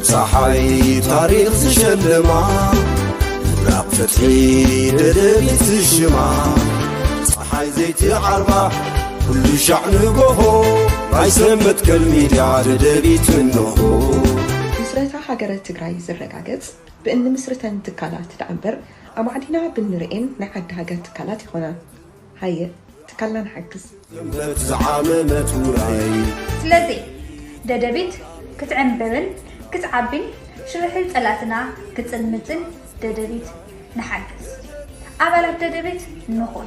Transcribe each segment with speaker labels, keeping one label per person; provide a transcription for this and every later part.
Speaker 1: صحي تاريخ زشلما راق فتحي ددبيت الجمع صحي زيتي عربة كل شعن بهو راي سمت كالميديا ددبيت النهو
Speaker 2: مسرتا حجرة تجراي زرقاقز بأن مسرتا تكالات العنبر أما عدينا بالنرئين نعد هاجة تكالات هنا هاي تكالنا نحجز
Speaker 1: زعامة وراي
Speaker 3: سلازي ددبيت كتعنبرن كتعبن شرحل ثلاثنا كتسلمتن ددبيت نحجز أبلات ددبيت نقول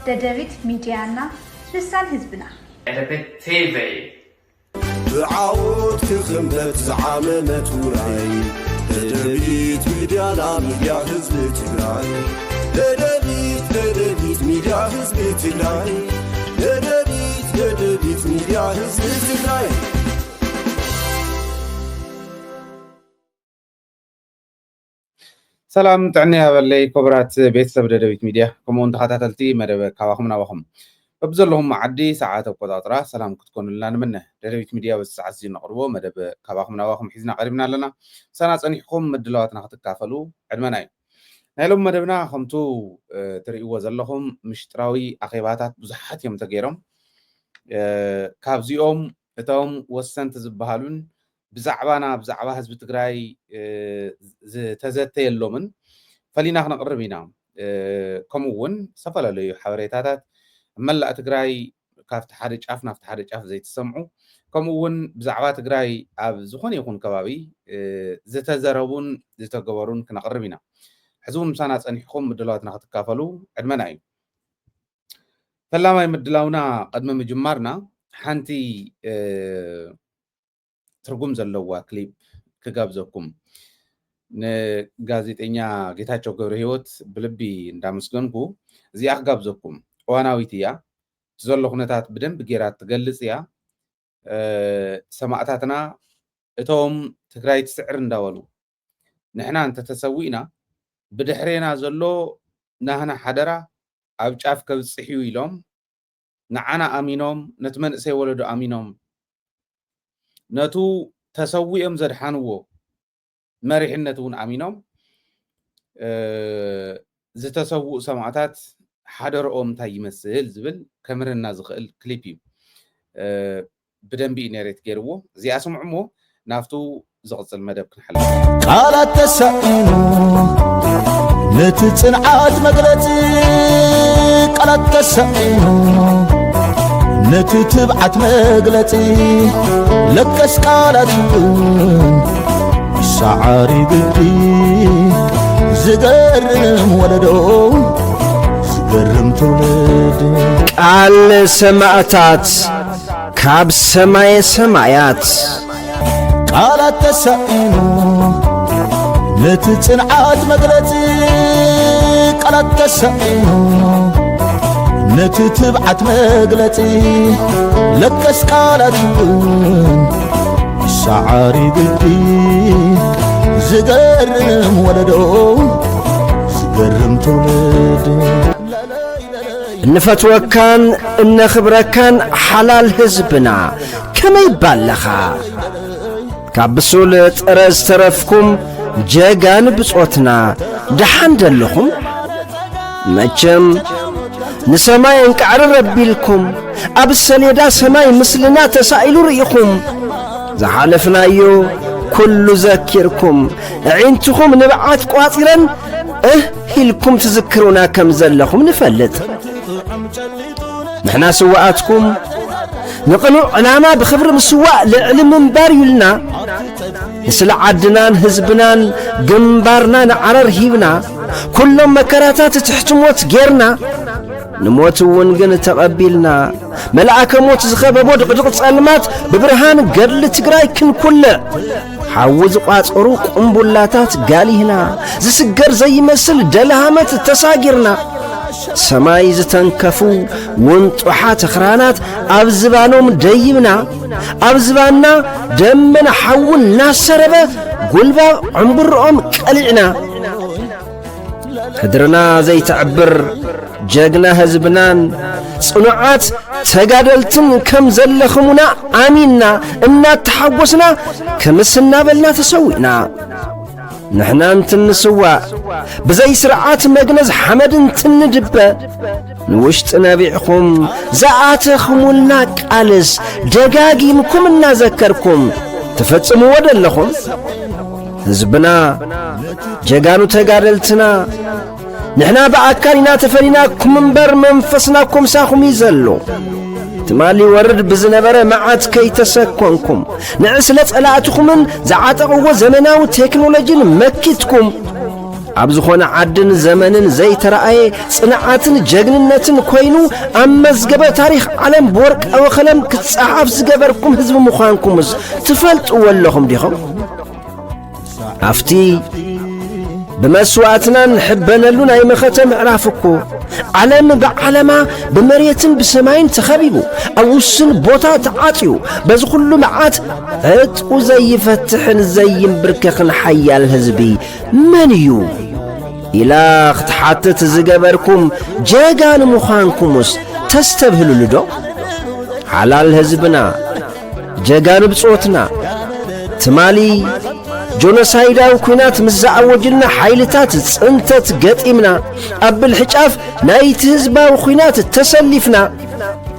Speaker 3: ددبيت ميديانا لسان حزبنا
Speaker 4: ددبيت تيفي
Speaker 1: بعود كخمدت زعامة وراي ددبيت ميديانا ميديا حزب تجراي ددبيت ميديا حزب تجراي ددبيت ميديا حزب تجراي
Speaker 5: سلام تعني هبلي كبرات بيت سب ددبيت ميديا كمون تخاتلتي مدب كواخم نواخم ببزلهم عدي ساعات وقطاطرا سلام كتكون لنا منه ددبيت ميديا والساعات زين نقربو مدب كواخم نواخم حيزنا قريبنا لنا سنة صنيحكم مدلواتنا خطكافلو عدمناي نايلوم مدبنا خمتو تريقوا زلهم مشتراوي أخيباتات بزحات يوم تغيرهم كابزيوم اتوم وسنت زبهالون بزعبا حزب تግራይ ተዘተ የሎምን ፈሊና ክነቅርቢና ከምኡውን ዝተፈላለዩ ሓበሬታታት መላእ ትግራይ ካብቲ ሓደ ጫፍ ናብቲ ሓደ ጫፍ ዘይተሰምዑ ከምኡውን ብዛዕባ ትግራይ ኣብ ዝኾነ ይኹን ከባቢ ዝተዘረቡን ዝተገበሩን ክነቅርቢና ሕዝውን ምሳና ፀኒሕኩም ምድላዋትና ክትካፈሉ ዕድመና እዩ ፈላማይ ምድላውና ቀድመ ምጅማርና ሓንቲ ትርጉም ዘለዋ ክሊፕ ክጋብዘኩም ንጋዜጠኛ ጌታቸው ገብረ ህይወት ብልቢ እንዳመስገንኩ እዚኣ ክጋብዘኩም እዋናዊት እያ ዘሎ ኩነታት ብደንብ ጌራ ትገልጽ እያ ሰማዕታትና እቶም ትግራይ ትስዕር እንዳበሉ ንሕና እንተተሰዊእና ብድሕሬና ዘሎ ናህና ሓደራ ኣብ ጫፍ ከብፅሕዩ ኢሎም ንዓና ኣሚኖም ነቲ መንእሰይ ወለዶ ኣሚኖም ነቱ ተሰዊኦም ዘድሓንዎ መሪሕነት እውን ኣሚኖም ዝተሰውኡ ሰማዕታት ሓደረኦም እንታይ ይመስል ዝብል ከምርና ዝኽእል ክሊፕ እዩ ብደንቢ ነሬት ገይርዎ እዚኣ ስምዑሞ ናፍቱ ዝቕፅል መደብ ክንሓልፍ
Speaker 6: ቃላት ተሳኢኑ ነቲ ጽንዓት መግለጺ ቃላት ተሳኢኑ ነቲ ትብዓት መግለጺ ለቀስ ቃላትን ሰዓሪ ግዲ ዝገርም ወለዶ ዝገርም ትውልድ
Speaker 7: ቃል ሰማዕታት ካብ ሰማይ ሰማያት
Speaker 6: ቃላት ተሳኢኑ ነቲ ጽንዓት መግለጺ ቃላት ተሳኢኑ ነቲ ትብዓት መግለጺ ለቀስ ቃላትን ሰዓሪ ግዲ ዝገርም ወለዶ ዝገርም ትውልድ
Speaker 7: እንፈትወካን እነኽብረካን ሓላል ህዝብና ከመይ ባለኻ ካብ ብሱል ጥረ ዝተረፍኩም ጀጋን ብጾትና ደሓን ደለኹም መቸም ንሰማይ እንቃዕሪ ረቢልኩም ኣብ ሰሌዳ ሰማይ ምስልና ተሳኢሉ ርኢኹም ዝሓለፍናዮ ኩሉ ዘኪርኩም ዒንትኹም ንብዓት ቋፂረን ሂልኩም ትዝክሩና ከም ዘለኹም ንፈልጥ ንሕና ስዋኣትኩም ንቕኑዕ ዕላማ ብኽብሪ ምስዋእ ልዕሊ ምንባር ይብልና ንስለ ዓድናን ህዝብናን ግንባርና ንዓረር ሂብና ኩሎም መከራታት ትሕትሞት ጌርና ንሞት እውን ግን ተቐቢልና መልአከ ሞት ዝኸበቦ ድቕድቕ ጸልማት ብብርሃን ገድሊ ትግራይ ክንኩልዕ ሓዊ ዝቋፀሩ ቁምቡላታት ጋሊህና ዝስገር ዘይመስል ደለሃመት ተሳጊርና ሰማይ ዝተንከፉ ውንጡሓት ኣኽራናት ኣብ ዝባኖም ደይብና ኣብ ዝባና ደመና ሓውን እናሰረበ ጉልባ ዕምብሮኦም ቀሊዕና ህድርና ዘይትዕብር ጀግና ህዝብናን ጽኑዓት ተጋደልትን ከም ዘለኽሙና ኣሚንና እናተሓጐስና ከምስና በልና ተሰዊዕና ንሕና እንትንስዋዕ ብዘይ ስርዓት መግነዝ ሓመድን ትንድበ ንውሽጢ ነቢዕኹም ዝኣተኽሙልና ቃልስ ደጋጊምኩም እናዘከርኩም ትፈጽምዎ ደለኹም ህዝብና ጀጋኑ ተጋደልትና ንሕና ብኣካል ኢና ተፈኒናኩም እምበር መንፈስና ኮምሳኹም እዩ ዘሎ ትማሊ ወርድ ብዝነበረ መዓት ከይተሰኰንኩም ንዕስለ ጸላእትኹምን ዝዓጠቕዎ ዘመናዊ ቴክኖሎጂን መኪትኩም ኣብ ዝኾነ ዓድን ዘመንን ዘይተረኣየ ጽንዓትን ጀግንነትን ኮይኑ ኣብ መዝገበ ታሪኽ ዓለም ብወርቃዊ ኸለም ክትጸሓፍ ዝገበርኩም ህዝቢ ምዃንኩምስ ትፈልጥዎ ኣለኹም ዲኹም ኣፍቲ بمسواتنا نحبنا ناي مختم عرافكو علم بعلما بمريتن بسماين تخبيبو أوسن بوتا تعاطيو بس كل معات هت وزي فتحن زي بركخن حيا الهزبي منيو إلى اختحاتت زقبركم جاقان مخانكموس تستبهلوا لدو حلال هزبنا جاقان بصوتنا تمالي جونوسايداو كونات مزعوجلنا حيلتات صنتت قطيمنا قبل حجاف نايت حزباو كونات تسلفنا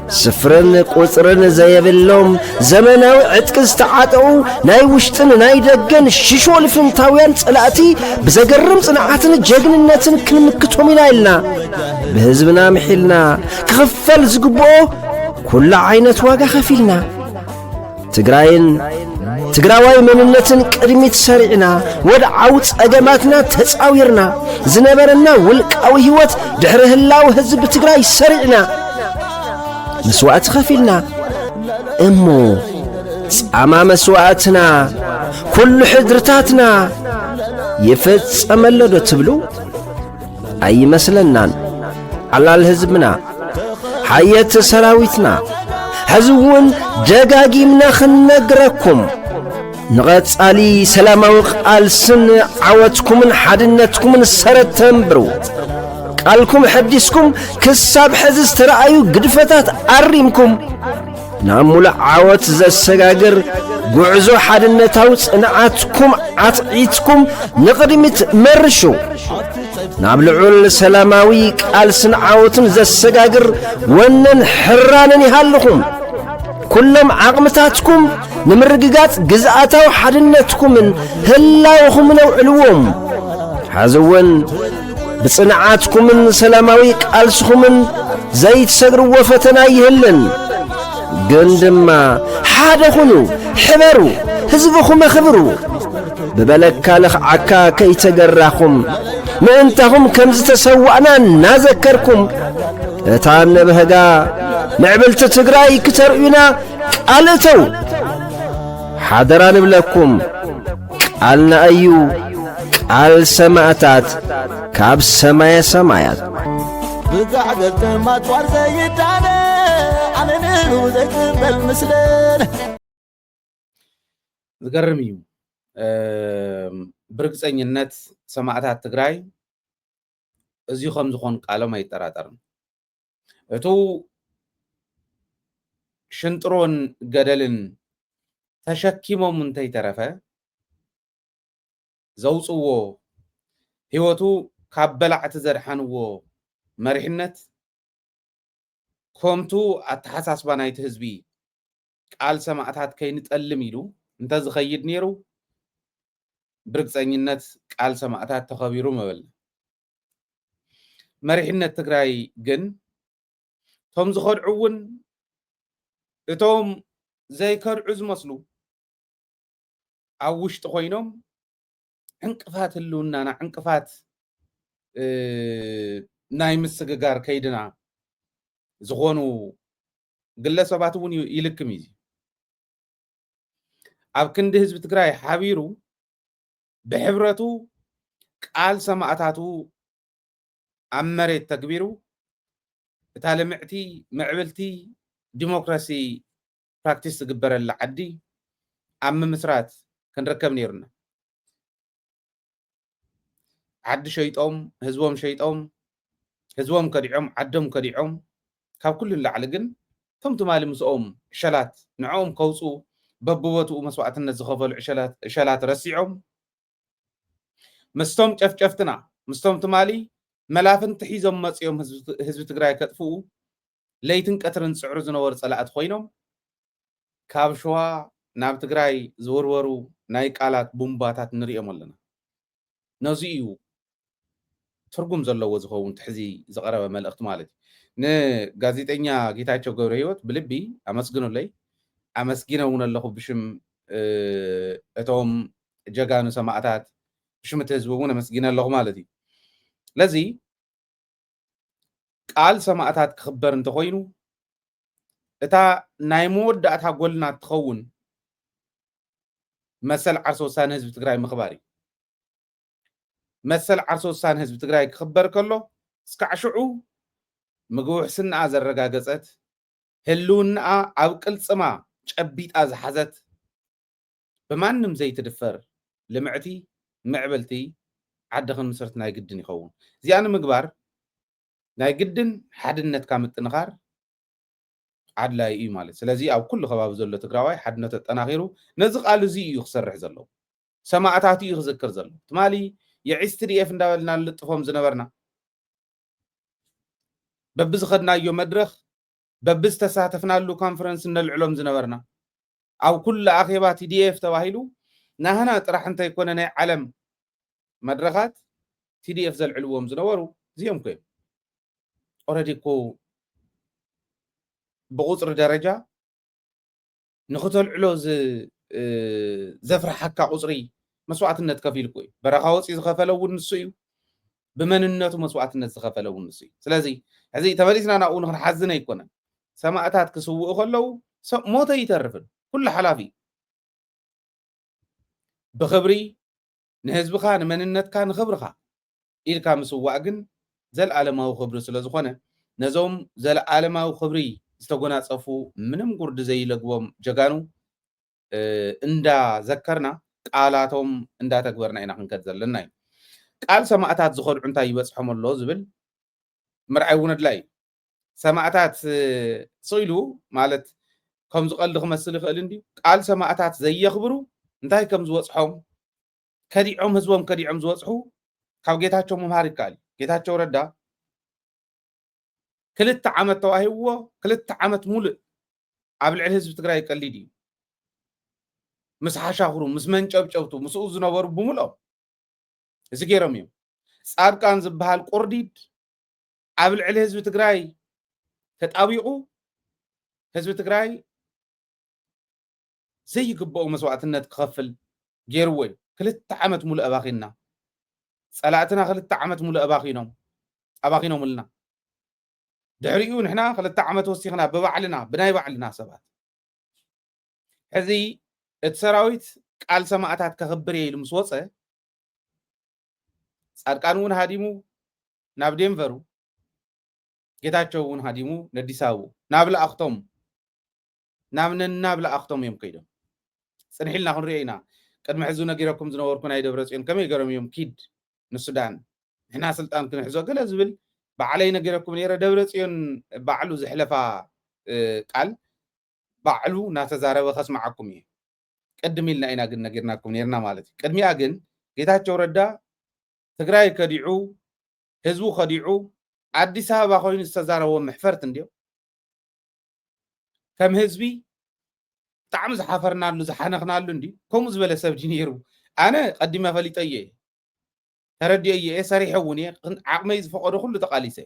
Speaker 7: سفرن قطرن زيبلهم زمناوي عتقز تعاطو ناي وشتن ناي دغن شيشول فنتاويان صلاتي بزغرم صنعاتن جغننتن كنمكتوم ينايلنا بحزبنا محلنا كخفل زغبو كل عينت واغا خفيلنا تግራይን ትግራዋይ መንነትን ቅድሚት ሰሪዕና ወደ ዓውጽ አገማትና ተጻዊርና ዝነበረና ውልቃዊ ህይወት ድሕረ ህላው ህዝብ ትግራይ ሰሪዕና መስዋዕት ኸፊልና እሞ ጻማ መስዋዕትና ኩሉ ሕድርታትና ይፈጸመለዶ ትብሉ አይመስለናን ዓላል ህዝብና ሐየት ሰራዊትና حزون دقاقيمنا خنقركم نغتصالي سلاماو قال سن عواتكم من حدنتكم من السرد تنبرو قالكم حديثكم كساب حزز ترأيو قدفتات أريمكم نعمل عوات زا السقاقر قعزو حدنتاوز نعاتكم عطعيتكم نقدمت مرشو نابلعول سلاماوي قال سن عواتن زا السقاقر ونن حرانن يهالكم كلهم عقمتاتكم نمرققات قزعاتاو حدنتكم هلاوهم من علوهم حازوان بصنعاتكم من سلاماوي قالسكم زيت سقر وفتنا يهلن قندما حادخنو حبرو هزبكم خبرو ببلك كالخ عكا كي تقراكم ما انتهم كمز تسوعنا نذكركم اتعان بهدا معبلت تقراي كترؤنا قالتو حاضران بلكم قالنا أيو قال سماعتات كاب سمايا سمايات
Speaker 6: بقعدت ما توار زي الدانة أنا نهو زي بالمسلين
Speaker 5: ዝገርምዩ ብርግፀኝነት ሰማዕታት ትግራይ እዚሁ ከም ዝኾን ቃሎም አይጠራጠርም እቱ ሽንጥሮን ገደልን ተሸኪሞም እንተይተረፈ ዘውፅዎ ህይወቱ ካብ በላዕቲ ዘድሓንዎ መሪሕነት ከምቱ ኣተሓሳስባ ናይቲ ህዝቢ ቃል ሰማዕታት ከይንጠልም ኢሉ እንተዝኸይድ ነይሩ ብርግፀኝነት ቃል ሰማዕታት ተኸቢሩ መበል መሪሕነት ትግራይ ግን ቶም ዝኸድዑውን እቶም ዘይከድዑ ዝመስሉ ኣብ ውሽጢ ኮይኖም ዕንቅፋት ህልውናና ዕንቅፋት ናይ ምስግጋር ከይድና ዝኾኑ ግለሰባት እውን ይልክም እዩ ኣብ ክንዲ ህዝቢ ትግራይ ሓቢሩ ብሕብረቱ ቃል ሰማዕታቱ ኣብ መሬት ተግቢሩ እታ ልምዕቲ ምዕብልቲ ዲሞክራሲ ፕራክቲስ ዝግበረላ ዓዲ ኣብ ምምስራት ክንረከብ ነይሩና ዓዲ ሸይጦም ህዝቦም ሸይጦም ህዝቦም ከዲዖም ዓዶም ከዲዖም ካብ ኩሉ ላዕሊ ግን ቶም ትማሊ ምስኦም ዕሸላት ንዖም ከውፁ በብቦትኡ መስዋዕትነት ዝኸፈሉ ዕሸላት ረሲዖም ምስቶም ጨፍጨፍትና ምስቶም ትማሊ መላፍንቲ ሒዞም መፅኦም ህዝቢ ትግራይ ከጥፍኡ ለይትን ቀትርን ዝፅዕሩ ዝነበሩ ፀላእት ኮይኖም ካብ ሸዋ ናብ ትግራይ ዝወርወሩ ናይ ቃላት ቡምባታት ንሪኦም ኣለና ነዚ እዩ ትርጉም ዘለዎ ዝኸውን ትሕዚ ዝቐረበ መልእኽቲ ማለት እዩ ንጋዜጠኛ ጌታቸው ገብረ ህይወት ብልቢ ኣመስግኑለይ ኣመስጊነ እውን ኣለኹ ብሽም እቶም ጀጋኑ ሰማዕታት ብሽም እቲ ህዝቢ እውን ኣመስጊነ ኣለኹ ማለት እዩ ለዚ ቃል ሰማዕታት ክኽበር እንተኮይኑ እታ ናይ መወዳእታ ጎልና ትኸውን መሰል ዓርሶ ውሳነ ህዝቢ ትግራይ ምኽባር እዩ መሰል ዓርሶ ውሳነ ህዝቢ ትግራይ ክኽበር ከሎ እስካዕ ሽዑ ምግቢ ውሕስናኣ ዘረጋገፀት ህልውናኣ ኣብ ቅልፅማ ጨቢጣ ዝሓዘት ብማንም ዘይትድፈር ልምዕቲ ምዕበልቲ ዓዲ ክንምስረት ናይ ግድን ይኸውን እዚኣ ንምግባር ናይ ግድን ሓድነትካ ምጥንኻር ዓድላይ እዩ ማለት ስለዚ ኣብ ኩሉ ከባቢ ዘሎ ትግራዋይ ሓድነቱ ኣጠናኺሩ ነዚ ቃል እዚ እዩ ክሰርሕ ዘሎ ሰማዕታት እዩ ክዝክር ዘሎ ትማሊ የዒስ TDF እንዳበልና ንልጥፎም ዝነበርና በቢ ዝኸድናዮ መድረኽ በቢ ዝተሳተፍናሉ ኮንፈረንስ ነልዕሎም ዝነበርና ኣብ ኩሉ ኣኼባ TDF ተባሂሉ ናህና ጥራሕ እንተይኮነ ናይ ዓለም መድረኻት TDF ዘልዕልዎም ዝነበሩ እዚኦም ኮይኖም ኦልሬዲ እኮ ብቁፅሪ ደረጃ ንኽተልዕሎ ዘፍርሐካ ቁፅሪ መስዋዕትነት ከፊሉ እዩ በረኻ ወፂ ዝኸፈለ እውን ንሱ እዩ ብመንነቱ መስዋዕትነት ዝኸፈለ እውን ንሱ እዩ ስለዚ ሕዚ ተመሊስና ናብኡ ንክንሓዝነ ኣይኮነን ሰማዕታት ክስውኡ ከለዉ ሞተ ይተርፍን ኩሉ ሓላፊ ብክብሪ ንህዝብኻ ንመንነትካ ንክብርኻ ኢልካ ምስዋዕ ግን ዘለዓለማዊ ክብሪ ስለ ዝኾነ ነዞም ዘለዓለማዊ ክብሪ ዝተጎናፀፉ ምንም ጉርዲ ዘይለግቦም ጀጋኑ እንዳዘከርና ቃላቶም እንዳተግበርና ኢና ክንከድ ዘለና እዩ ቃል ሰማዕታት ዝኸድዑ እንታይ ይበፅሖም ኣሎ ዝብል ምርኣይ እውን ኣድላይ እዩ ሰማዕታት ስኢሉ ማለት ከም ዝቐልዲ ክመስል ይኽእል እንድዩ ቃል ሰማዕታት ዘየኽብሩ እንታይ ከም ዝወፅሖም ከዲዖም ህዝቦም ከዲዖም ዝወፅሑ ካብ ጌታቸው ምምሃር ይከኣል እዩ ጌታቸው ረዳ 2 ዓመት ተዋሂብዎ 2 ዓመት ሙሉእ ኣብ ልዕሊ ህዝቢ ትግራይ ቀሊድ እዩ ምስ ሓሻኽሩ ምስ መንጨብጨብቱ ምስኡ ዝነበሩ ብምልኦም እዚ ገይሮም እዮም ጻድቃን ዝበሃል ቁርዲድ ኣብ ልዕሊ ህዝቢ ትግራይ ተጣቢቑ ህዝቢ ትግራይ ዘይግብኦ መስዋዕትነት ክኸፍል ገይርዎ እዩ 2 ዓመት ሙሉእ ኣባኺና ጸላእትና 2 ዓመት ሙሉእ ኣባኺኖምልና ድሕሪኡ ንሕና 2 ዓመት ወሲኽና ብባዕልና ብናይ ባዕልና ሰባት ሕዚ እቲ ሰራዊት ቃል ሰማዕታት ከኽብር እየ ኢሉ ምስ ወፀ ጻድቃን እውን ሃዲሙ ናብ ዴንቨሩ ጌታቸው እውን ሃዲሙ ነአዲስ አበባ ናብ ለኣኽቶም እዮም ከይዶም ፅንሒልና ክንሪኦ ኢና ቅድሚ ሕዙ ነጊረኩም ዝነበርኩ ናይ ደብረፅዮን ከመይ ገይሮም እዮም ኪድ ንሱዳን ንሕና ስልጣን ክንሕዞ ገለ ዝብል ባዕለይ ነጊረኩም ነይረ ደብረፅዮን ባዕሉ ዝሕለፋ ቃል ባዕሉ እናተዛረበ ከስማዓኩም እየ ቅድም ኢልና ኢና ግን ነጊርናኩም ነርና ማለት እዩ ቅድሚያ ግን ጌታቸው ረዳ ትግራይ ከዲዑ ህዝቡ ከዲዑ አዲስ አበባ ኮይኑ ዝተዛረቦ ምሕፈርት እንድዮ ከም ህዝቢ ብጣዕሚ ዝሓፈርናሉ ዝሓነኽናሉ እንድዩ ከምኡ ዝበለ ሰብ ዲ ነይሩ ኣነ ቀዲመ ፈሊጠ እየ ተረዲኦ እየ ሰሪሐ እውን እየ ዓቕመይ ዝፈቐዶ ኩሉ ተቃሊሰ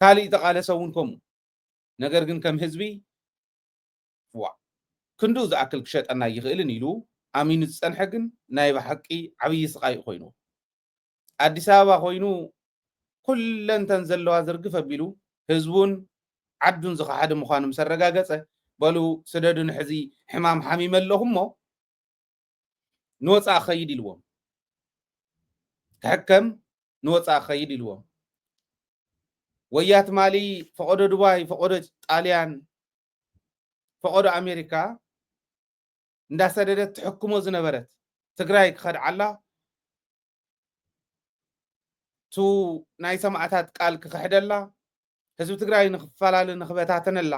Speaker 5: ካሊእ ተቃለሰ እውን ከምኡ ነገር ግን ከም ህዝቢ ክንዱ ዝኣክል ክሸጠና ይኽእልን ኢሉ ኣሚኑ ዝፀንሐ ግን ናይ ብሓቂ ዓብዪ ስቃይ ኮይኑ አዲስ አበባ ኮይኑ ኩለንተን ዘለዋ ዝርግፍ ኣቢሉ ህዝቡን ዓዱን ዝኸሓደ ምዃኑ ምስ ኣረጋገፀ በሉ ስደዱ ንሕዚ ሕማም ሓሚመ ኣለኹ እሞ ንወፃእ ኸይድ ኢልዎም ክሕከም ንወፃእ ኸይድ ኢልዎም ወያት ማሊ ፈቐዶ ዱባይ ፈቐዶ ጣልያን ፈቐዶ ኣሜሪካ እንዳሰደደት ትሕክሞ ዝነበረት ትግራይ ክኸድዓላ ቱ ናይ ሰማዕታት ቃል ክኽሕደላ ህዝቢ ትግራይ ንኽፋላል ንኽበታተነላ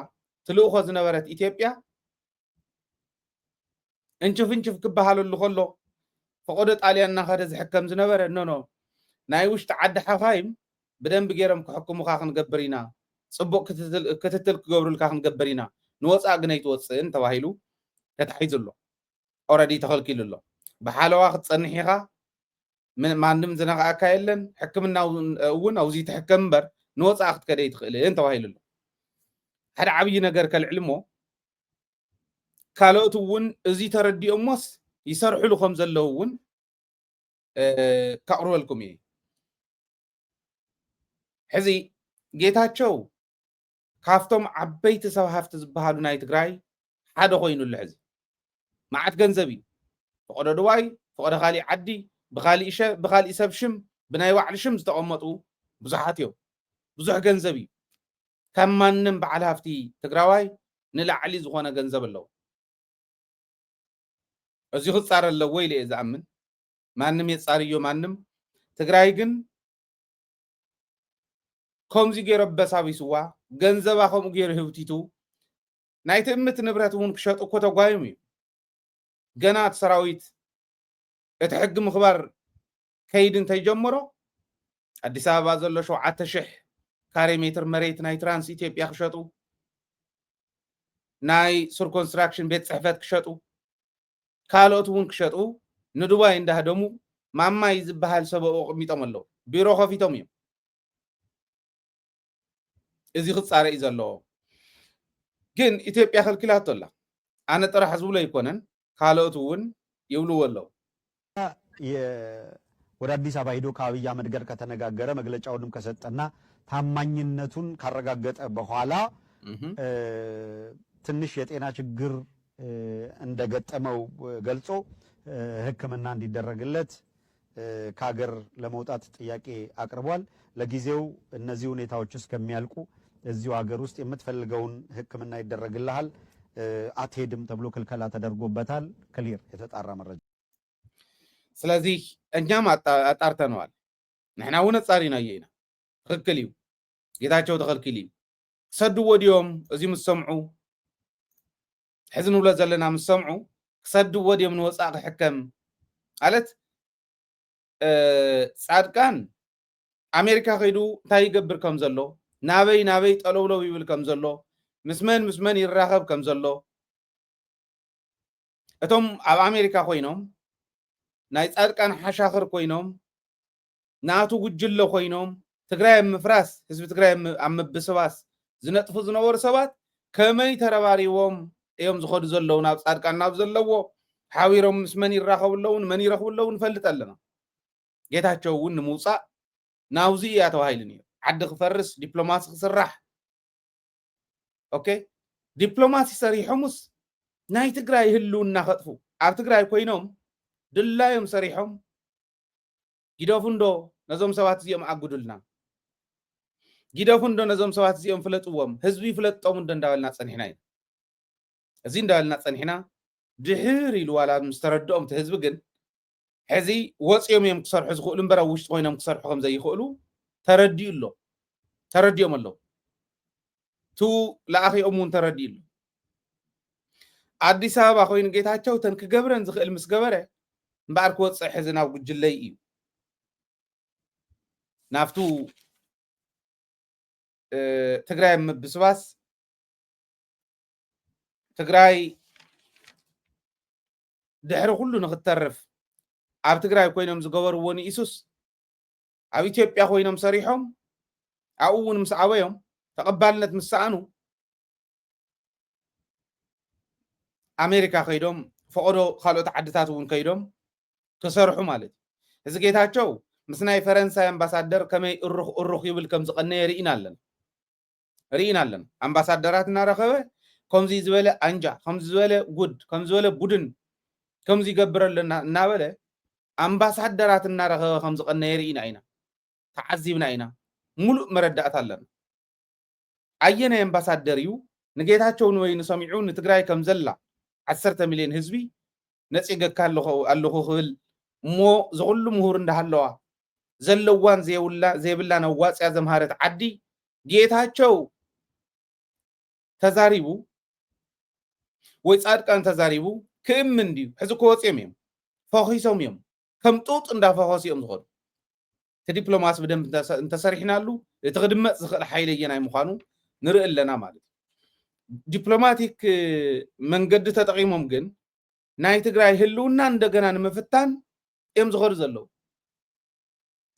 Speaker 5: ትልእኾ ዝነበረት ኢትዮጵያ እንችፍ ክበሃለሉ ከሎ ፈቆዶ ጣልያን እናኸደ ዝሕከም ዝነበረ ኖ ናይ ውሽጢ ዓዲ ሓፋይም ብደንብ ገይሮም ክሕክሙካ ክንገብር ኢና ጽቡቕ ክትትል ክገብሩልካ ክንገብር ኢና ንወፃእ ግን ኣይትወፅእን ተባሂሉ ተታሒዙሎ ኦልሬዲ ተኸልኪሉ ኣሎ ብሓለዋ ክትጸንሕ ኢኻ ማንም ዝነኽኣካ የለን ሕክምና እውን ኣብዙ ትሕከም እምበር ንወፃእ ክትከደ ይትኽእልን ተባሂሉ ኣሎ ሓደ ዓብዪ ነገር ከልዕል እሞ ካልኦት እውን እዚ ተረዲኦሞስ ይሰርሕሉ ከም ዘለዉ እውን ካቕርበልኩም እየ ሕዚ ጌታቸው ካፍቶም ዓበይቲ ሰብ ሃፍቲ ዝበሃሉ ናይ ትግራይ ሓደ ኮይኑሉ ሕዚ መዓት ገንዘብ እዩ ፈቆዶ ድዋይ ፈቆዶ ካሊእ ዓዲ ብካሊእ ሰብ ሽም ብናይ ባዕሉ ሽም ዝተቐመጡ ብዙሓት እዮም ብዙሕ ገንዘብ እዩ ከም ማንም በዓል ሃፍቲ ትግራዋይ ንላዕሊ ዝኾነ ገንዘብ ኣለዎ እዚ ክፃር ኣለዎ ኢለ እየ ዝኣምን ማንም የፃርዮ ማንም ትግራይ ግን ከምዚ ገይሮ በሳቢስዋ ገንዘባ ከምኡ ገይሩ ህውቲቱ ናይ ትእምት ንብረት እውን ክሸጡ እኮ ተጓዮም እዩ ገና እቲ ሰራዊት እቲ ሕጊ ምኽባር ከይድ እንተይጀመሮ ኣዲስ ኣበባ ዘሎ 7,000 ካሬ ሜትር መሬት ናይ ትራንስ ኢትዮጵያ ክሸጡ ናይ ሱር ኮንስትራክሽን ቤት ጽሕፈት ክሸጡ ካልኦት እውን ክሸጡ ንዱባይ እንዳህደሙ ማማይ ዝበሃል ሰብኡ ቅሚጦም ኣለዉ ቢሮ ከፊቶም እዮም እዚ ክፃረይ ዘለዎ ግን ኢትዮጵያ ከልኪላቶ ኣላ ኣነ ጥራሕ ዝብሎ ኣይኮነን ካልኦት እውን ይብልዎ ኣለዉ
Speaker 4: ወደ አዲስ አበባ ሄዶ ከአብይ አህመድ ጋር ከተነጋገረ መግለጫውንም ከሰጠና ታማኝነቱን ካረጋገጠ በኋላ ትንሽ የጤና ችግር እንደገጠመው ገልጾ ሕክምና እንዲደረግለት ከሀገር ለመውጣት ጥያቄ አቅርቧል። ለጊዜው እነዚህ ሁኔታዎች እስከሚያልቁ እዚሁ ሀገር ውስጥ የምትፈልገውን ሕክምና ይደረግልሃል አትሄድም ተብሎ ክልከላ ተደርጎበታል። ክሊር የተጣራ መረጃ።
Speaker 5: ስለዚህ እኛም አጣርተነዋል። ንሕና እውን ጻሪና እየና ትክክል እዩ ጌታቸው ተኸልኪል እዩ ክሰድዎ ድዮም እዚ ምስ ሰምዑ ሕዚ ንብሎ ዘለና ምስ ሰምዑ ክሰድዎ ድዮም ንወፃእ ክሕከም ማለት ጻድቃን ኣሜሪካ ከይዱ እንታይ ይገብር ከም ዘሎ ናበይ ጠለውለው ይብል ከም ዘሎ ምስመን ይራኸብ ከም ዘሎ እቶም ኣብ ኣሜሪካ ኮይኖም ናይ ጻድቃን ሓሻኽር ኮይኖም ናቱ ጉጅለ ኮይኖም ትግራይ ምፍራስ ህዝቢ ትግራይ ኣብ ምብስባስ ዝነጥፉ ዝነበሩ ሰባት ከመይ ተረባሪቦም እዮም ዝኸዱ ዘለዉ ናብ ጻድቃን ናብ ዘለዎ ሓዊሮም ምስመን ይራኸብለውን መን ይረኽብለውን ፈልጥ ኣለና። ጌታቸው እውን ንምውፃእ ናውዚ እያ ተባሂሉ ነይሩ ዓዲ ክፈርስ ዲፕሎማሲ ክስራሕ ኦኬ ዲፕሎማሲ ሰሪሖሙስ ናይ ትግራይ ህልውና ከጥፉ ኣብ ትግራይ ኮይኖም ድላዮም ሰሪሖም ጊደፉንዶ ነዞም ሰባት እዚኦም ኣጉዱልና ጊደፉንዶ ነዞም ሰባት እዚኦም ፍለጥዎም ህዝቢ ፍለጦም እንዶ እንዳበልና ፀኒሕና ኢና እዚ እንዳበልና ፀኒሕና ድሕር ኢሉ ዋላ ምስተረድኦም እቲ ህዝቢ ግን ሕዚ ወፂኦም እዮም ክሰርሑ ዝኽእሉ እምበር ኣብ ውሽጢ ኮይኖም ክሰርሑ ከም ዘይኽእሉ ተረዲኦም ኣለዉ ቱ ለኣኺኦም እውን ተረዲኡ ኣሎ ኣዲስ ኣበባ ኮይኑ ጌታቸው ተን ክገብረን ዝኽእል ምስ ገበረ እምበኣር ክወፅእ ሕዚ ናብ ጉጅለይ እዩ ናፍቱ ትግራይ ምብስባስ ትግራይ ድሕሪ ኩሉ ንኽተርፍ ኣብ ትግራይ ኮይኖም ዝገበርዎ ንኢሱስ ኣብ ኢትዮጵያ ኮይኖም ሰሪሖም ኣብኡ እውን ምስ ዓበዮም ተቐባልነት ምስ ሰኣኑ ኣሜሪካ ከይዶም ፈቆዶ ካልኦት ዓድታት እውን ከይዶም ክሰርሑ ማለት እዩ። እዚ ጌታቸው ምስ ናይ ፈረንሳይ ኣምባሳደር ከመይ እሩኽ ይብል ከም ዝቐነየ ርኢና ኣለና ኣምባሳደራት እናረኸበ ከምዚ ዝበለ ኣንጃ ከምዚ ዝበለ ጉድ ከምዚ ዝበለ ቡድን ከምዚ ይገብረለና እናበለ ኣምባሳደራት እናረኸበ ከም ዝቐነየ ርኢና ኢና ተዓዚብና ኢና ሙሉእ መረዳእታ ኣለና ኣየናይ ኣምባሳደር እዩ ንጌታቸው ንወይኑ ሰሚዑ ንትግራይ ከም ዘላ 10 ሚልዮን ህዝቢ ነፂገካ ኣለኹ ክብል እሞ ዝኩሉ ምሁር እንዳሃለዋ ዘለዋን ዘይብላ ነዋፅያ ዘምሃረት ዓዲ ጌታቸው ተዛሪቡ ወይ ጻድቃን ተዛሪቡ ክእምን ድዩ ሕዚ ክወፅኦም እዮም ፈኺሶም እዮም ከም ጡጥ እንዳፈኾሱ እዮም ዝኸዱ ዲፕሎማሲ በደንብ እንተሰሪሕናሉ እቲ ክድመፅ ዝኽእል ሓይሊ የናይ ምዃኑ ንርኢ ኣለና ማለት ዲፕሎማቲክ መንገዲ ተጠቂሞም ግን ናይ ትግራይ ህልውና እንደገና ንምፍታን እዮም ዝኸዱ ዘለዉ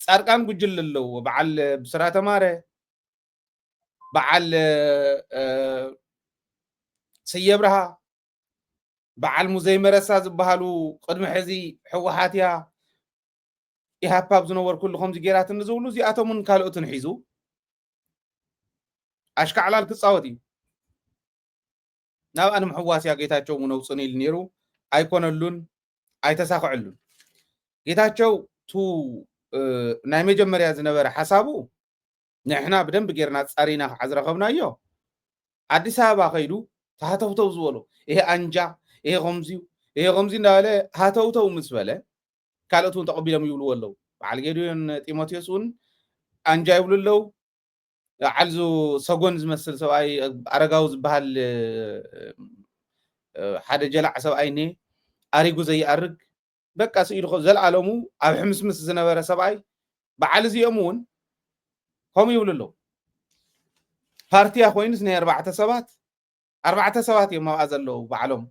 Speaker 5: ጻድቃን ጉጅለ ኣለዎ በዓል ብስራተ ማረ በዓል ስየ ብርሃ በዓል ሙዘይ መረሳ ዝበሃሉ ቅድሚ ሕዚ ሕወሓት እያ ኢሃፓ ዝነበሩ ኩሉ ከምዚ ጌራት ንዝብሉ እዚኣቶምን ካልኦትን ሒዙ ኣሽካዕላል ክፃወት እዩ ናብ ኣነ ምሕዋስ እያ ጌታቸው ነውፅን ኢሉ ነይሩ ኣይኮነሉን ኣይተሳክዐሉን ጌታቸው ቱ ናይ መጀመርያ ዝነበረ ሓሳቡ ንሕና ብደንብ ጌርና ፃሪና ዝረኸብናዮ ኣዲስ ኣበባ ከይዱ ተሃተውተው ዝበሎ ይሄ ኣንጃ ይሄ ከምዚ እንዳበለ ሃተውተው ምስ በለ ካልኦት እውን ተቐቢሎም ይብልዎ ኣለዉ በዓል ጌድዮን ጢሞቴዎስ እውን ኣንጃ ይብሉ ኣለዉ ዓልዙ ሰጎን ዝመስል ሰብኣይ ኣረጋዊ ዝበሃል ሓደ ጀላዕ ሰብኣይ ኔ ኣሪጉ ዘይኣርግ በቃ ስኢሉ ዘለዓለሙ ኣብ ሕምስምስ ዝነበረ ሰብኣይ በዓል እዚኦም እውን ከምኡ ይብሉ ኣለዉ ፓርቲያ ኮይኑስ ናይ ኣርባዕተ ሰባት እዮም ኣብኣ ዘለዉ በዓሎም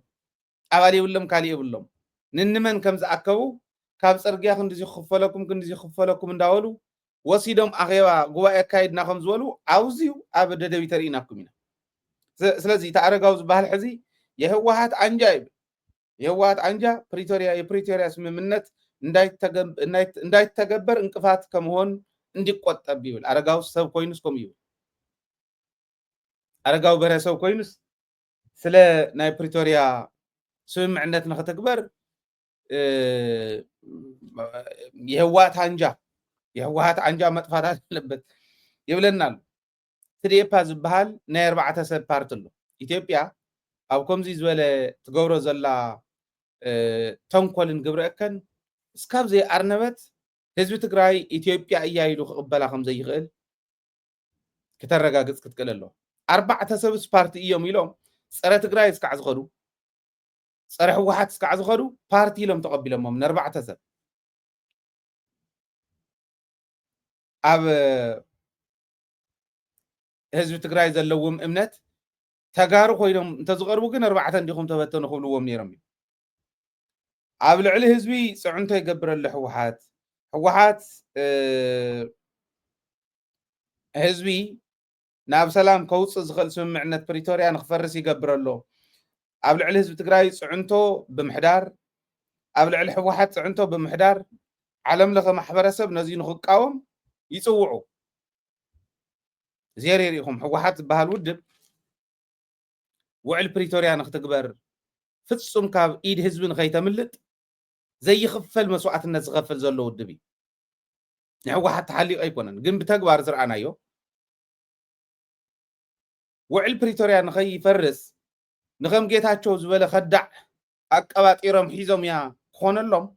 Speaker 5: ኣባል የብሎም ካሊእ የብሎም ንንመን ከም ዝኣከቡ ካብ ፅርግያ ክንዲዚ ክፈለኩም እንዳበሉ ወሲዶም ኣኼባ ጉባኤ ኣካይድና ከም ዝበሉ ኣብዚዩ ኣብ ደደቢት ተርኢናኩም ኢና ስለዚ እቲ ኣረጋዊ ዝበሃል ሕዚ የህወሓት አንጃ ይብል የህወሓት አንጃ የፕሪቶሪያ ስምምነት እንዳይተገበር እንቅፋት ከመሆን እንዲቆጠብ ይብል ኣረጋዊ ሰብ ኮይኑስ ከምኡ ይብል ኣረጋዊ ብረሰብ ኮይኑስ ስለ ናይ ፕሪቶሪያ ስምምዕነት ንኽትግበር የህወሓት አንጃ መጥፋት ኣለበት ይብለና ኣሎ ትዴፓ ዝበሃል ናይ 4 ሰብ ፓርቲ ኣሎ ኢትዮጵያ ኣብ ከምዚ ዝበለ ትገብሮ ዘላ ተንኮልን ግብረአከን እስካብ ዘይኣርነበት ህዝቢ ትግራይ ኢትዮጵያ እያ ኢሉ ክቕበላ ከም ዘይኽእል ከተረጋግፅ ክትክእል ኣለዋ 4 ሰብስ ፓርቲ እዮም ኢሎም ፀረ ትግራይ እስካዕ ዝኸዱ ፀረ ህወሓት እስካዕ ዝኸዱ ፓርቲ ኢሎም ተቐቢሎሞም ን4 ሰብ ኣብ ህዝቢ ትግራይ ዘለዎም እምነት ተጋሩ ኮይኖም እንተዝቐርቡ ግን 4 እንዲኹም ተበተኑ ክብልዎም ነይሮም እዩ ኣብ ልዕሊ ህዝቢ ፅዕንቶ ይገብረሉ ሕወሓት ህዝቢ ናብ ሰላም ከውፅእ ዝኽእል ስምምዕነት ፕሪቶሪያ ንክፈርስ ይገብረሎ ኣብ ልዕሊ ህዝቢ ትግራይ ፅዕንቶ ብምሕዳር ኣብ ልዕሊ ሕወሓት ፅዕንቶ ብምሕዳር ዓለም ለኸ ማሕበረሰብ ነዚ ንክቃወም ይፅውዑ زير يريهم حوحات بهالودب وعل بريتوريا نختكبر فتصم كاب إيد حزب خيتملت زي خفل مسوعة الناس غفل زلو ودبي حوحات حالي أيقونا قم بتكبر زرعنا يو وعل بريتوريا نخي فرس نغم جيتها تشوز ولا خدع أكبات إيرم حيزم يا خون اللهم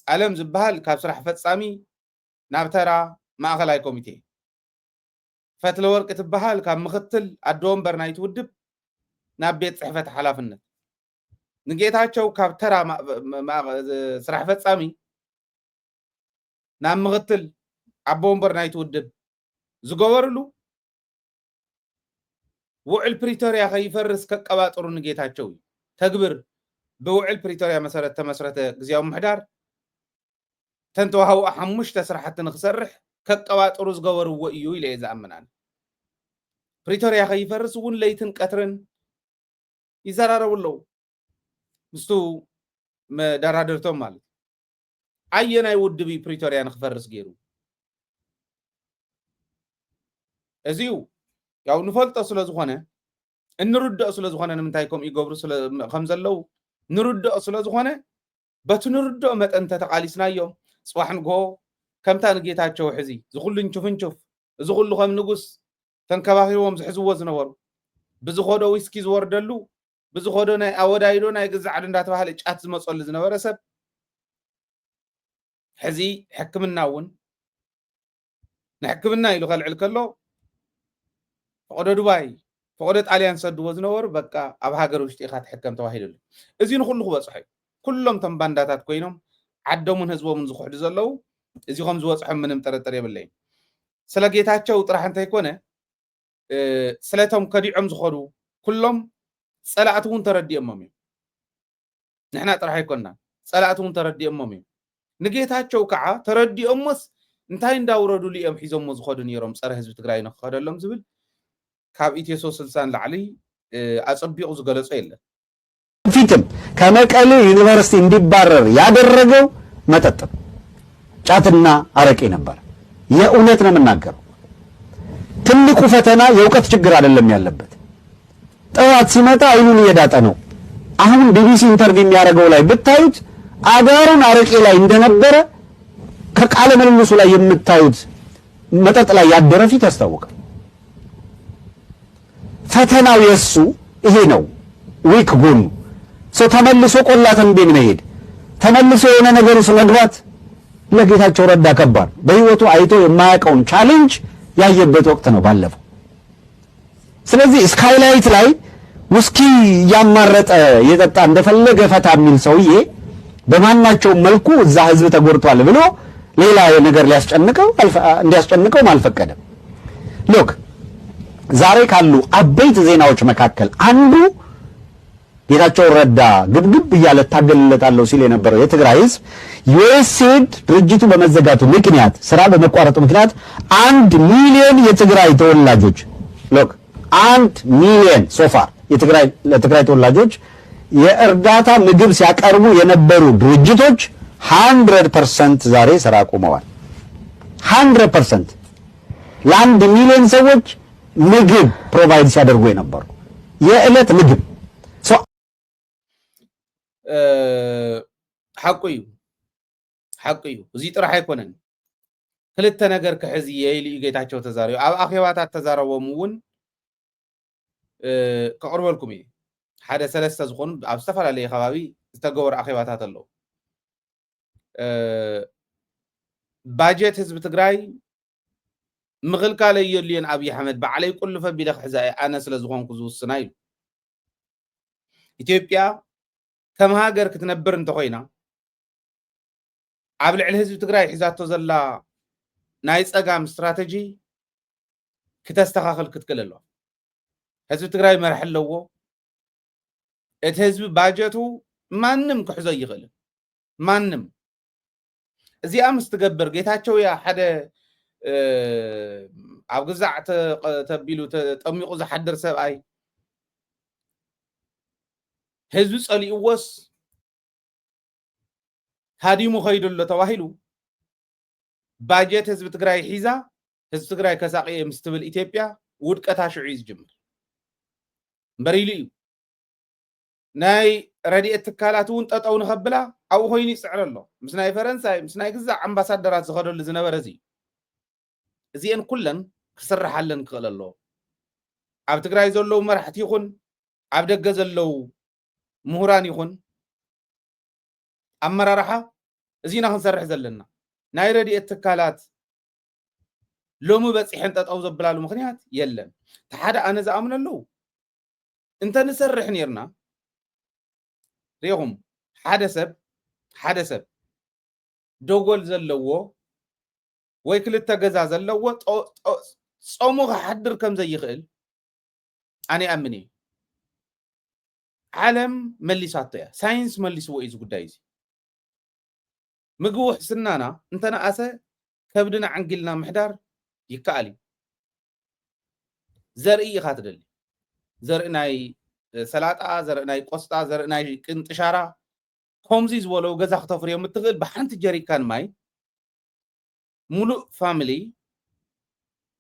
Speaker 5: علم زبال كاب صراح فتسامي نابترا ما أغلاي كوميتي فتل ورقة تبهال كان مختل الدوم برنايت ودب نابيت صحفة حلافنا نجيتها تشو كاب ترى ما صراح فتسامي نام مختل عبوم برنايت ودب زقورلو وعل بريتوريا خي يفرس كقباطر نجيتها تشو تكبر بوعل بريتوريا مسرت زياو محدار تنتوهو حمش تسرحت نخسرح كقباطر زقورو ويو الى زامنان بريتوريا خي يفرس ون ليتن قطرن يزرارولو مستو مدرادرتو مالت عينا يودبي بريتوريا نخفرس غيرو ازيو ያው ንፈልጦ ስለ ዝኾነ እንርድኦ ስለ ዝኾነ ንምንታይኮም ይገብሩ ስለ ከምዘለው ንርድኦ ስለ ዝኾነ በቱ ንርድኦ መጠን ተተቃሊስናዮም ጽዋሕን ጎ ከምታ ንጌታቸው ሕዚ ዝኹሉን ቹፍንቹፍ እዚ ኩሉ ከም ንጉስ ተንከባኺቦም ዝሕዝዎ ዝነበሩ ብዝኾዶ ዊስኪ ዝወርደሉ ብዝኾዶ ናይ ኣወዳይዶ ናይ ግዛዕድ እንዳተባሃለ ጫት ዝመጸሉ ዝነበረ ሰብ ሕዚ ሕክምና እውን ንሕክምና ኢሉ ከልዕል ከሎ فقد دبي فقد طاليان سدو زنور بقى اب هاجر وشتي خا تحكم توحيدل ازي نخلو بصحي كلهم تم بانداتات كوينهم عدومن ህዝቦምን ዝخحዱ ዘለው እዚኦም ዝወጽሖም ምንም ጥርጥር የብለኝ ስለ ጌታቸው ጥራህ እንተ ይኮነ ስለቶም ከዲዖም ዝኸዱ ኩሎም ጸላእቱን ተረዲየሞም ንሕና ጥራህ ይኮና ጸላእቱን ተረዲየሞም ንጌታቸው ከዓ ተረዲየሞስ እንታይ እንዳውረዱ ሊኦም ሒዞም ዝኸዱ ነይሮም ጸረ ህዝብ ትግራይ ንኸደሎም ዝብል ካብ ኢትዮ 360 ላዕሊ አጽቢቁ ዝገለጸ የለ
Speaker 4: ፊትም ከመቀሌ ዩኒቨርሲቲ እንዲባረር ያደረገው መጠጥ ጫትና አረቄ ነበር። የእውነት ነው የምናገረው። ትልቁ ፈተና የእውቀት ችግር አይደለም ያለበት። ጠዋት ሲመጣ አይኑን እየዳጠ ነው። አሁን ቢቢሲ ኢንተርቪው የሚያደርገው ላይ ብታዩት አጋሩን አረቄ ላይ እንደነበረ ከቃለ መልሱ ላይ የምታዩት መጠጥ ላይ ያደረ ፊት ያስታውቃል። ፈተናው የሱ ይሄ ነው። ዊክ ጎኑ ሰው ተመልሶ ቆላተን ቤን መሄድ ተመልሶ የሆነ ነገር ውስጥ መግባት ለጌታቸው ረዳ ከባድ በህይወቱ አይቶ የማያውቀውን ቻሌንጅ ያየበት ወቅት ነው ባለፈው። ስለዚህ ስካይላይት ላይ ውስኪ ያማረጠ የጠጣ እንደፈለገ ፈታ የሚል ሰውዬ በማናቸው መልኩ እዛ ህዝብ ተጎድቷል ብሎ ሌላ ነገር እንዲያስጨንቀው አልፈቀደም። ሎክ ዛሬ ካሉ አበይት ዜናዎች መካከል አንዱ ጌታቸው ረዳ ግብግብ እያለ ታገልለታለሁ ሲል የነበረው የትግራይ ህዝብ ዩኤስኤድ ድርጅቱ በመዘጋቱ ምክንያት ስራ በመቋረጡ ምክንያት 1 ሚሊዮን የትግራይ ተወላጆች ሎክ 1 ሚሊዮን ሶፋር ለትግራይ ተወላጆች የእርዳታ ምግብ ሲያቀርቡ የነበሩ ድርጅቶች 100% ዛሬ ስራ ቆመዋል። 100% ለ1 ሚሊዮን ሰዎች ምግብ ፕሮቫይድ ሲያደርጉ የነበሩ የዕለት ምግብ
Speaker 5: حقيو زي طرح يكونن ክልተ ነገር ከሕዚ የይሊ ጌታቸው ተዛሪው ኣብ ኣኼባታት ተዛረቦምውን ከቅርበልኩም እየ ሓደ ሰለስተ ዝኾኑ ኣብ ዝተፈላለዩ ከባቢ ዝተገበሩ ኣኼባታት ኣለዉ ባጀት ህዝቢ ትግራይ ምኽልካለ የልየን ኣብይ ኣሕመድ ባዕለይ ቁልፈ ቢለ ክሕዛ ኣነ ስለ ዝኾንኩ ዝውስና ኢሉ ኢትዮጵያ ከም ሃገር ክትነብር እንተኮይና ኣብ ልዕሊ ህዝቢ ትግራይ ሒዛቶ ዘላ ናይ ጸጋም ስትራቴጂ ክተስተኻኽል ክትክእል ኣለዋ ህዝቢ ትግራይ መርሕ ኣለዎ እቲ ህዝቢ ባጀቱ ማንም ክሕዞ ይኽእል ማንም እዚኣ ምስ ትገብር ጌታቸው ያ ሓደ ኣብ ግዛዕ ተቢሉ ተጠሚቑ ዝሓድር ሰብኣይ ህዝቢ ጸሊእዎስ ሃዲሙ ኸይድሎ ተባሂሉ ባጀት ህዝቢ ትግራይ ሒዛ ህዝቢ ትግራይ ከሳቂየ ምስ ትብል ኢትዮጵያ ውድቀታ ሽዑ ዝጅምር እምበሪሉ እዩ ናይ ረድኤት ትካላት እውን ጠጠው ንኸብላ ኣብኡ ኮይኑ ይፅዕር ኣሎ ምስ ናይ ፈረንሳይ ምስ ናይ ግዛዕ ኣምባሳደራት ዝኸደሉ ዝነበረ እዚ እዚአን ኩለን ክስራሓለን ክኽእል ኣለዎ ኣብ ትግራይ ዘለዉ መራሕቲ ይኹን ኣብ ደገ ዘለዉ ምሁራን ይኹን ኣመራርሓ እዚና ክንሰርሕ ዘለና ናይ ረድኤት ትካላት ሎሚ በፂሐን ጠጠው ዘብላሉ ምክንያት የለን ተሓደ ኣነ ዝኣምነለዉ እንተ ንሰርሕ ነርና ሪኹም ሓደ ሰብ ደጎል ዘለዎ ወይ ክልተ ገዛ ዘለዎ ጾሙ ክሓድር ከም ዘይኽእል ኣነ ኣምን እየ ዓለም መሊሳቶ እያ ሳይንስ መሊስዎ እዩ ጉዳይ እዚ ምግቡ ሕስናና እንተነኣሰ ከብድና ዓንጊልና ምሕዳር ይከኣል እዩ ዘርኢ ኢኻ ትደሊ ዘርኢ ናይ ሰላጣ ዘርኢ ናይ ቆስጣ ዘርኢ ናይ ቅንጥሻራ ከምዚ ዝበለው ገዛ ክተፍርዮም እትኽእል ብሓንቲ ጀሪካን ማይ ሙሉእ ፋሚሊ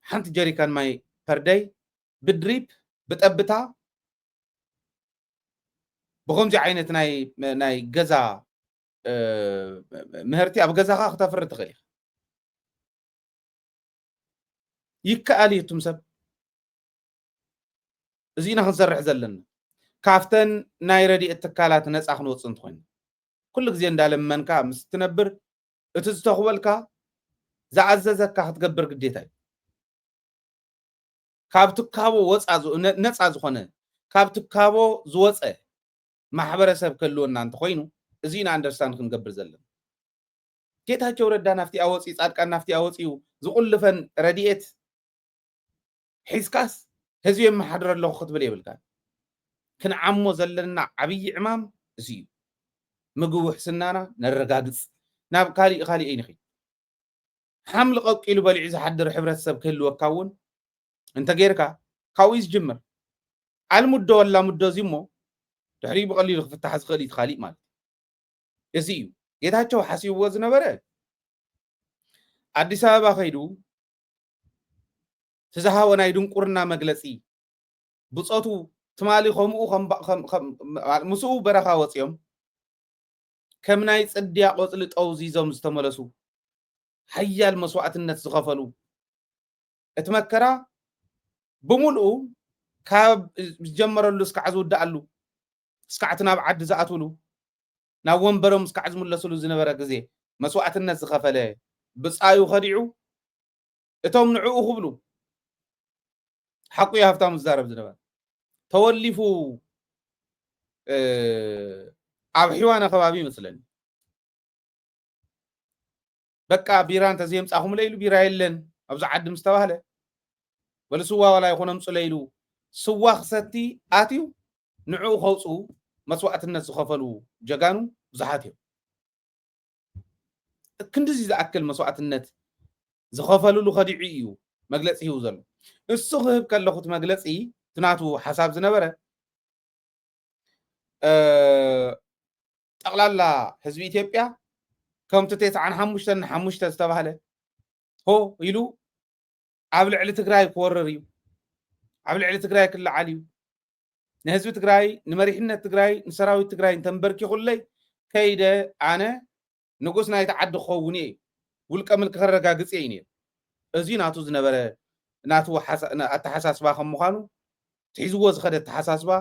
Speaker 5: ሓንቲ ጀሪካን ማይ ፐርደይ ብድሪፕ ብጠብታ ብከምዚ ዓይነት ናይ ገዛ ምህርቲ ኣብ ገዛኻ ክተፍሪ ትኽእል ኢኻ ይከኣል እዩ እቱም ሰብ እዚና ክንሰርሕ ዘለና ካፍተን ናይ ረድኤት ትካላት ነፃ ክንወፅእ እንተኮይና ኩሉ ግዜ እንዳለመንካ ምስ ትነብር እቲ ዝተኽበልካ ዝኣዘዘካ ክትገብር ግዴታ እዩ ካብ ትካቦ ነፃ ዝኾነ ካብ ትካቦ ዝወፀ ማሕበረሰብ ከልወና እንተኮይኑ እዚና አንደርስታንድ ክንገብር ዘለና ጌታቸው ረዳ ናፍቲ ኣወፂ ጻድቃን ናፍቲ ኣወፂኡ ዝቁልፈን ረድኤት ሒስካስ ህዝቢ የመሓድር ኣለኹ ክትብል የብልካ ክንዓሞ ዘለና ዓብይ ዕማም እዚ እዩ ምግቢ ውሕስናና ነረጋግፅ ናብ ካሊእ ኣይንኺ ሓምሊ ቀቂሉ በሊዑ ዝሓድር ሕብረተሰብ ክህልወካ እውን እንተ ጌርካ ካብኡ ዝጅምር አልሙዶ ወላ ሙዶ እዚ እሞ ድሕሪ ብቐሊሉ ክፍታሕ ዝኽእል እዩ ካሊእ ማለት እዚ እዩ ጌታቸው ሓሲብዎ ዝነበረ አዲስ አበባ ከይዱ ትዝሃቦ ናይ ድንቁርና መግለፂ ብፆቱ ትማሊ ከምኡ ምስኡ በረኻ ወፂኦም ከም ናይ ፅድያ ቆፅሊ ጠውዚዞም ዝተመለሱ ሓያል መስዋዕትነት ዝኸፈሉ እቲ መከራ ብምልኡ ካብ ዝጀመረሉ እስካዕ ዝውዳእሉ እስካዕ እቲ ናብ ዓዲ ዝኣትውሉ ናብ ወንበሮም እስካዕ ዝምለስሉ ዝነበረ ግዜ መስዋዕትነት ዝኸፈለ ብፃዩ ኸዲዑ እቶም ንዕኡ ክብሉ ሓቁ ሃብታሙ ዝዛረብ ዝነበረ ተወሊፉ ኣብ ሒዋና ከባቢ ይመስለኒ በቃ ቢራ እንተዘይምፃኹም ለይሉ ቢራ የለን ኣብዚ ዓዲ ምስ ተባህለ በለ ስዋ ዋላ ይኹን ኣምፁ ለይሉ ስዋ ክሰቲ ኣትዩ ንዕኡ ከውፅኡ መስዋዕትነት ዝኸፈሉ ጀጋኑ ብዙሓት እዮም ክንድዚ ዝኣክል መስዋዕትነት ዝኸፈልሉ ኸዲዑ እዩ መግለፂ ሂቡ ዘሎ እሱ ክህብ ከለኹት መግለፂ ትናቱ ሓሳብ ዝነበረ ጠቕላላ ህዝቢ ኢትዮጵያ ከምቲ 95 ዝተባህለ ሆ ኢሉ ኣብ ልዕሊ ትግራይ ክወርር እዩ ኣብ ልዕሊ ትግራይ ክለዓል እዩ ንህዝቢ ትግራይ ንመሪሕነት ትግራይ ንሰራዊት ትግራይ ተንበርኪኹለይ ከይደ ኣነ ንጉስ ናይቲ ዓዲ ክኸውን እየ ውልቀ ምልክ ከረጋግፅ እየ ነይሩ እዚ ናቱ ዝነበረ ናቱ ኣተሓሳስባ ከም ምዃኑ ትሒዝዎ ዝኸደ ኣተሓሳስባ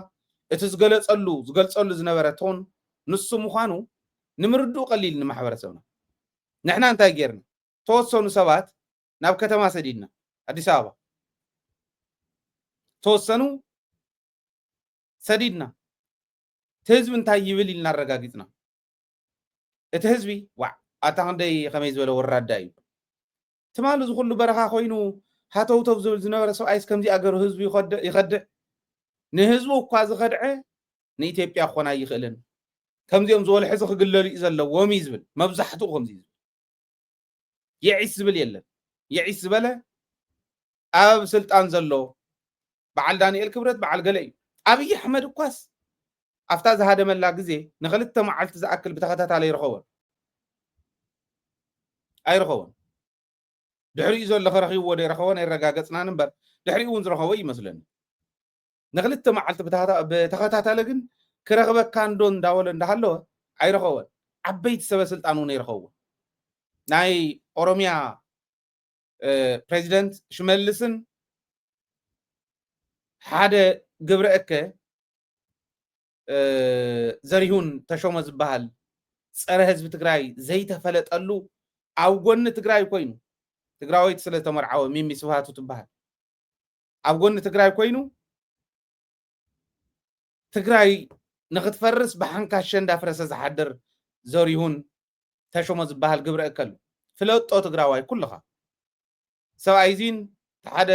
Speaker 5: እቲ ዝገልፀሉ ዝነበረ ቶን ንሱ ምዃኑ ንምርድኡ ቀሊል ንማሕበረሰብና ንሕና እንታይ ጌርና ተወሰኑ ሰባት ናብ ከተማ ሰዲድና አዲስ አበባ ተወሰኑ ሰዲድና እቲ ህዝቢ እንታይ ይብል ኢልና ኣረጋጊፅና እቲ ህዝቢ ዋዕ ኣታ ክንደይ ከመይ ዝበለ ወራዳ እዩ ትማሉ ዝኩሉ በረኻ ኮይኑ ሃተውተው ዝብል ዝነበረ ሰብኣይስ ከምዚ ኣገሩ ህዝቢ ይኸድዕ ንህዝቡ እኳ ዝኸድዐ ንኢትዮጵያ ክኾና ይኽእልን ከምዚኦም ዝበሉ ሕዚ ክግለሉ እዩ ዘለዎም እዩ ዝብል መብዛሕትኡ ከምዚ ዝብል የዒስ ዝብል የለን የዒስ ዝበለ ኣብ ስልጣን ዘሎ በዓል ዳንኤል ክብረት በዓል ገለ እዩ ኣብይ ኣሕመድ እኳስ ኣፍታ ዝሃደመላ ግዜ ንክልተ መዓልቲ ዝኣክል ብተኸታታለ ኣይረኸቦን ድሕሪኡ ዘሎ ከረኺብዎ ዶ ይረኸቦን ኣይረጋገፅናን እምበር ድሕሪኡ እውን ዝረኸቦ ይመስለኒ ንክልተ መዓልቲ ብተኸታታለ ግን ክረኽበካ እንዶ እንዳበሎ እንዳሃለወ ኣይረኸቦን ዓበይቲ ሰበስልጣን እውን ኣይረኸብዎ ናይ ኦሮሚያ ፕሬዚደንት ሽመልስን ሓደ ግብረ እከ ዘሪሁን ተሾመ ዝበሃል ፀረ ህዝቢ ትግራይ ዘይተፈለጠሉ ኣብ ጎኒ ትግራይ ኮይኑ ትግራዊት ስለ ተመርዓወ ሚሚ ስብሃቱ ትበሃል ኣብ ጎኒ ትግራይ ኮይኑ ትግራይ ንክትፈርስ ብሓንካሸ እንዳፍረሰ ዝሓድር ዘሪሁን ተሾመ ዝበሃል ግብረ እከሉ ፍለጦ ትግራዋይ ኩልኻ ሰብኣይ ዚን ሓደ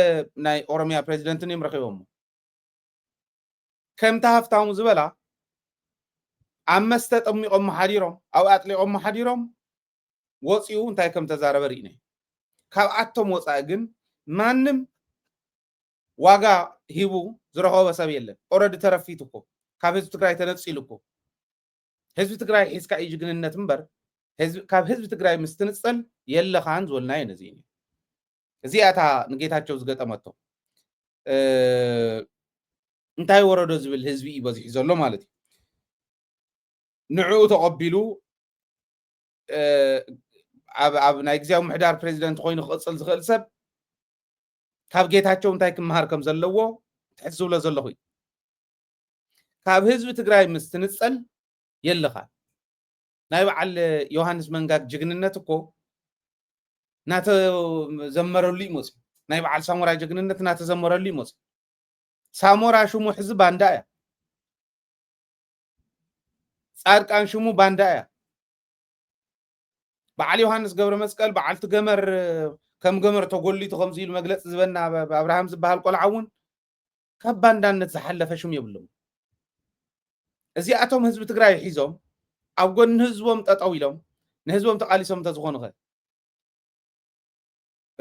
Speaker 5: ናይ ኦሮሚያ ፕሬዚደንትን እዮም ረኺቦሞ ከምታ ሃፍታሙ ዝበላ ኣብ መስተ ጠሚቖም መሓዲሮም ኣብ ኣጥሊቖም መሓዲሮም ወፂኡ እንታይ ከም ተዛረበ ርኢነ ካብኣቶም ወፃኢ ግን ማንም ዋጋ ሂቡ ዝረኸበ ሰብ የለን ኦረዲ ተረፊት እኮ ካብ ህዝቢ ትግራይ ተነፂሉ እኮ ህዝቢ ትግራይ ሒዝካ እዩ ጅግንነት እምበር ካብ ህዝቢ ትግራይ ምስ ትንፀል የለኻን ዝበልናዮ ነዚ እዩ እዚኣታ ንጌታቸው ዝገጠመቶ እንታይ ወረዶ ዝብል ህዝቢ እዩ በዚሑ ዘሎ ማለት እዩ ንዕኡ ተቐቢሉ ኣብ ናይ ግዝያዊ ምሕዳር ፕሬዚደንት ኮይኑ ክቕፅል ዝኽእል ሰብ ካብ ጌታቸው እንታይ ክመሃር ከም ዘለዎ ትሕዝብሎ ዘለኹ እዩ ካብ ህዝቢ ትግራይ ምስ ትንፀል የለኻ ናይ በዓል ዮሃንስ መንጋግ ጅግንነት እኮ ናተ ዘመረሉ ይመፅኡ ናይ በዓል ሳሞራ ጀግንነት እናተዘመረሉ ይመጽእ ሳሞራ ሽሙ ሕዚ ባንዳ እያ ጻድቃን ሽሙ ባንዳ እያ በዓል ዮሐንስ ገብረ መስቀል በዓል ትገመር ከም ገመር ተጎሊቱ ከምዚ ኢሉ መግለጽ ዝበና አብርሃም ዝበሃል ቆልዓውን ካብ ባንዳነት ዝሓለፈ ሽሙ የብሎም እዚኣቶም ህዝቢ ትግራይ ሒዞም ኣብ ጎኒ ህዝቦም ጠጠው ኢሎም ንህዝቦም ተቃሊሶም ተዝኾኑ ኸ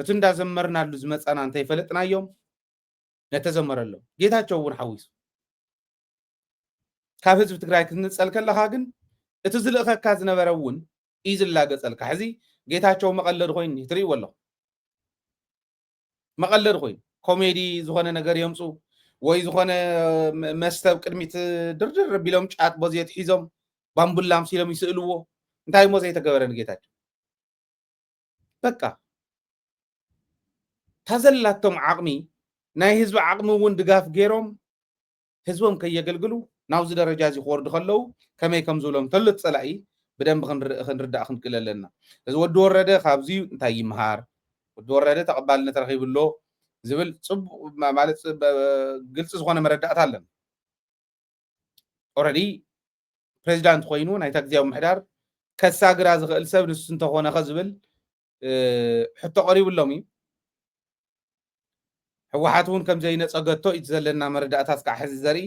Speaker 5: እቲ እንዳዘመርናሉ ዝመፀና እንተይፈለጥናዮም ነተዘመረሎም ጌታቸው እውን ሓዊሱ ካብ ህዝቢ ትግራይ ክንጸል ከለኻ ግን እቲ ዝልእኸካ ዝነበረ እውን እዩ ዝላገጸልካ ሕዚ ጌታቸው መቐለድ ኮይኑ ትርእይዎ ኣለኹ መቐለድ ኮይኑ ኮሜዲ ዝኾነ ነገር የምፁ ወይ ዝኾነ መስተብ ቅድሚት ድርድር ረቢሎም ጫት ቦዜት ሒዞም ባምቡላም ሲሎም ይስእልዎ እንታይ ሞ ዘይተገበረን ጌታቸው በቃ ታዘላቶም ዓቕሚ ናይ ህዝቢ ዓቕሚ እውን ድጋፍ ገይሮም ህዝቦም ከየገልግሉ ናብዚ ደረጃ እዚ ክወርዱ ከለው ከመይ ከም ዝብሎም ተሎ ፀላኢ ብደንብ ክንርዳእ ክንክእል ኣለና እዚ ወዲ ወረደ ካብዚ እንታይ ይምሃር ወዲ ወረደ ተቐባልነት ረኺብሎ ዝብል ጽቡቕ ማለት ግልጽ ዝኾነ መረዳእታ ኣለና ኦልሬዲ ፕሬዚዳንት ኮይኑ ናይታ ግዝያዊ ምሕዳር ከሳግራ ዝኽእል ሰብ ንሱ እንተኾነ ኸ ዝብል ሕቶ ቀሪቡሎም እዩ ህወሓት እውን ከም ዘይነፀገቶ እዩ ዘለና መረዳእታ እስካዕ ሕዚ ዘርኢ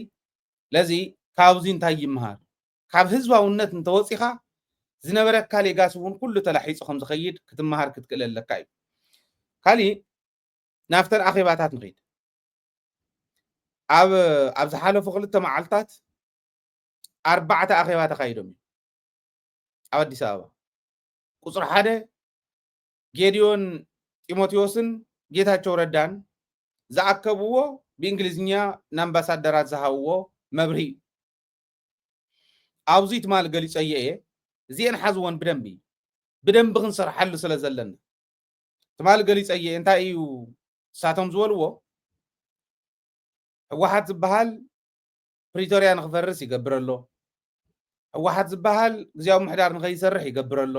Speaker 5: ለዚ ካብዚ እንታይ ይምሃር ካብ ህዝባውነት እንተወፂኻ ዝነበረካ ሌጋሲ እውን ኩሉ ተላሒፁ ከም ዝኸይድ ክትምሃር ክትክእል ኣለካ እዩ ካሊእ ናፍተን ኣኼባታት ንኸይድ ኣብ ዝሓለፉ 2 መዓልትታት 4 ኣኼባ ተኻይዶም እዩ ኣብ ኣዲስ ኣበባ ቁፅሪ 1 ጌዲዮን ጢሞቴዎስን ጌታቸው ረዳን ዝኣከብዎ ብእንግሊዝኛ ንኣምባሳደራት ዝሃብዎ መብርሂ ኣብዚ ትማል ገሊፀ እየ እዚአን ሓዝወን ብደንቢ ክንሰርሓሉ ስለ ዘለና ትማል ገሊፀ እየ እንታይ እዩ ሳቶም ዝበልዎ ህወሓት ዝበሃል ፕሪቶሪያ ንኽፈርስ ይገብረሎ ህወሓት ዝበሃል ግዝያዊ ምሕዳር ንኸይሰርሕ ይገብረሎ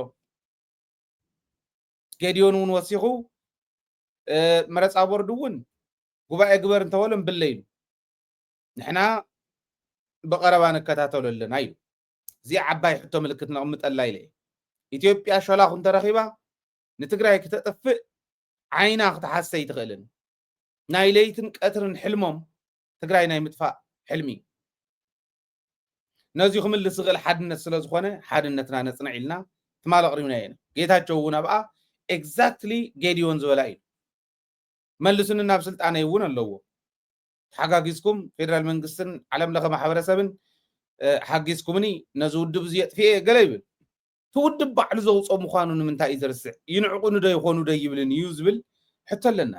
Speaker 5: ጌዲዮን እውን ወሲኹ መረፃ ቦርድ እውን ጉባኤ ግበር እንተበሎ እምብለ ኢሉ ንሕና ብቐረባ ንከታተሎ ኣለና እዩ እዚ ዓባይ ሕቶ ምልክት ነቕምጠላ ኢለ ኢትዮጵያ ሸላኹ እንተረኺባ ንትግራይ ክተጠፍእ ዓይና ክትሓሰይ ትኽእልን ናይ ለይትን ቀትርን ሕልሞም ትግራይ ናይ ምጥፋእ ሕልሚ ነዚሁ ክምልስ ዝኽእል ሓድነት ስለ ዝኾነ ሓድነትና ነፅንዕ ኢልና ትማል ኣቕሪብና የና ጌታቸው እውን ኣብኣ ኤግዛክትሊ ጌዲዮን ዝበላ እዩ መልሱን ናብ ስልጣነ ይውን ኣለዎ ሓጋጊዝኩም ፌደራል መንግስትን ዓለም ለኸ ማሕበረሰብን ሓጊዝኩምኒ ነዚ ውድብ እዚ የጥፍየ ገለ ይብል ትውድብ ባዕሉ ዘውፅኦ ምዃኑ ንምንታይ እዩ ዘርስዕ ይንዕቁኑ ዶ ይኾኑ ዶ ይብልን እዩ ዝብል ሕቶ ኣለና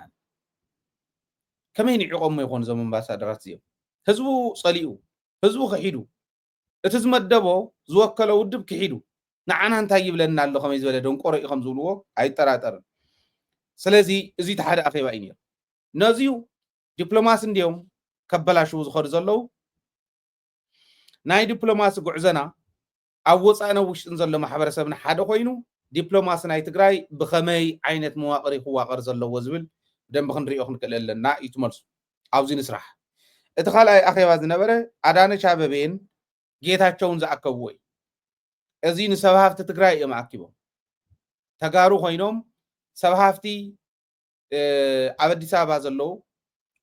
Speaker 5: ከመይ ንዕቆሞ ይኾኑ ዞም ኣምባሳደራት እዚኦም ህዝቡ ፀሊኡ ህዝቡ ክሒዱ እቲ ዝመደቦ ዝወከሎ ውድብ ክሒዱ ንዓና እንታይ ይብለና ኣሎ ከመይ ዝበለ ደንቆሮ እዩ ከም ዝብልዎ ኣይጠራጠርን ስለዚ እዚ ሓደ ኣኼባ እዩ ነይሩ ነዚዩ ዲፕሎማሲ እንዲኦም ከበላሽው ዝኸዱ ዘለው ናይ ዲፕሎማሲ ጉዕዘና ኣብ ወፃእነ ውሽጥን ዘሎ ማሕበረሰብና ሓደ ኮይኑ ዲፕሎማሲ ናይ ትግራይ ብኸመይ ዓይነት መዋቕር ክዋቐር ዘለዎ ዝብል ብደንቢ ክንሪኦ ክንክእል ኣለና እዩ ትመልሱ ኣብዚ ንስራሕ እቲ ካልኣይ ኣኼባ ዝነበረ ኣዳነች ኣበቤን ጌታቸውን ዝኣከብዎ እዩ እዚ ንሰብ ሃፍቲ ትግራይ እዮም ኣኪቦም ተጋሩ ኮይኖም ሰብ ሃፍቲ ኣብ ኣዲስ ኣበባ ዘለው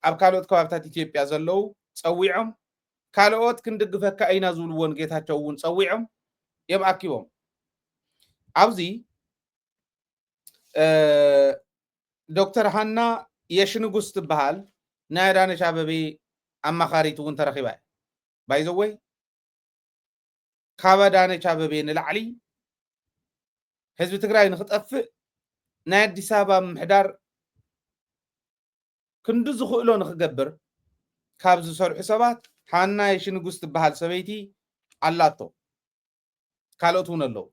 Speaker 5: ኣብ ካልኦት ከባቢታት ኢትዮጵያ ዘለው ፀዊዖም ካልኦት ክንድግፈካ ኢና ዝብልዎን ጌታቸው እውን ፀዊዖም እዮም ኣኪቦም ኣብዚ ዶክተር ሃና የሽንጉስ ትበሃል ናይ ኣዳነች ኣበቤ ኣማኻሪት እውን ተረኺባ እያ ባይዘወይ ካብ ኣዳነች ኣበቤ ንላዕሊ ህዝቢ ትግራይ ንክጠፍእ ናይ ኣዲስ ኣበባ ምሕዳር ክንዲ ዝኽእሎ ንክገብር ካብ ዝሰርሑ ሰባት ሃና የሽንጉስ ትበሃል ሰበይቲ ኣላቶ ካልኦት እውን ኣለዉ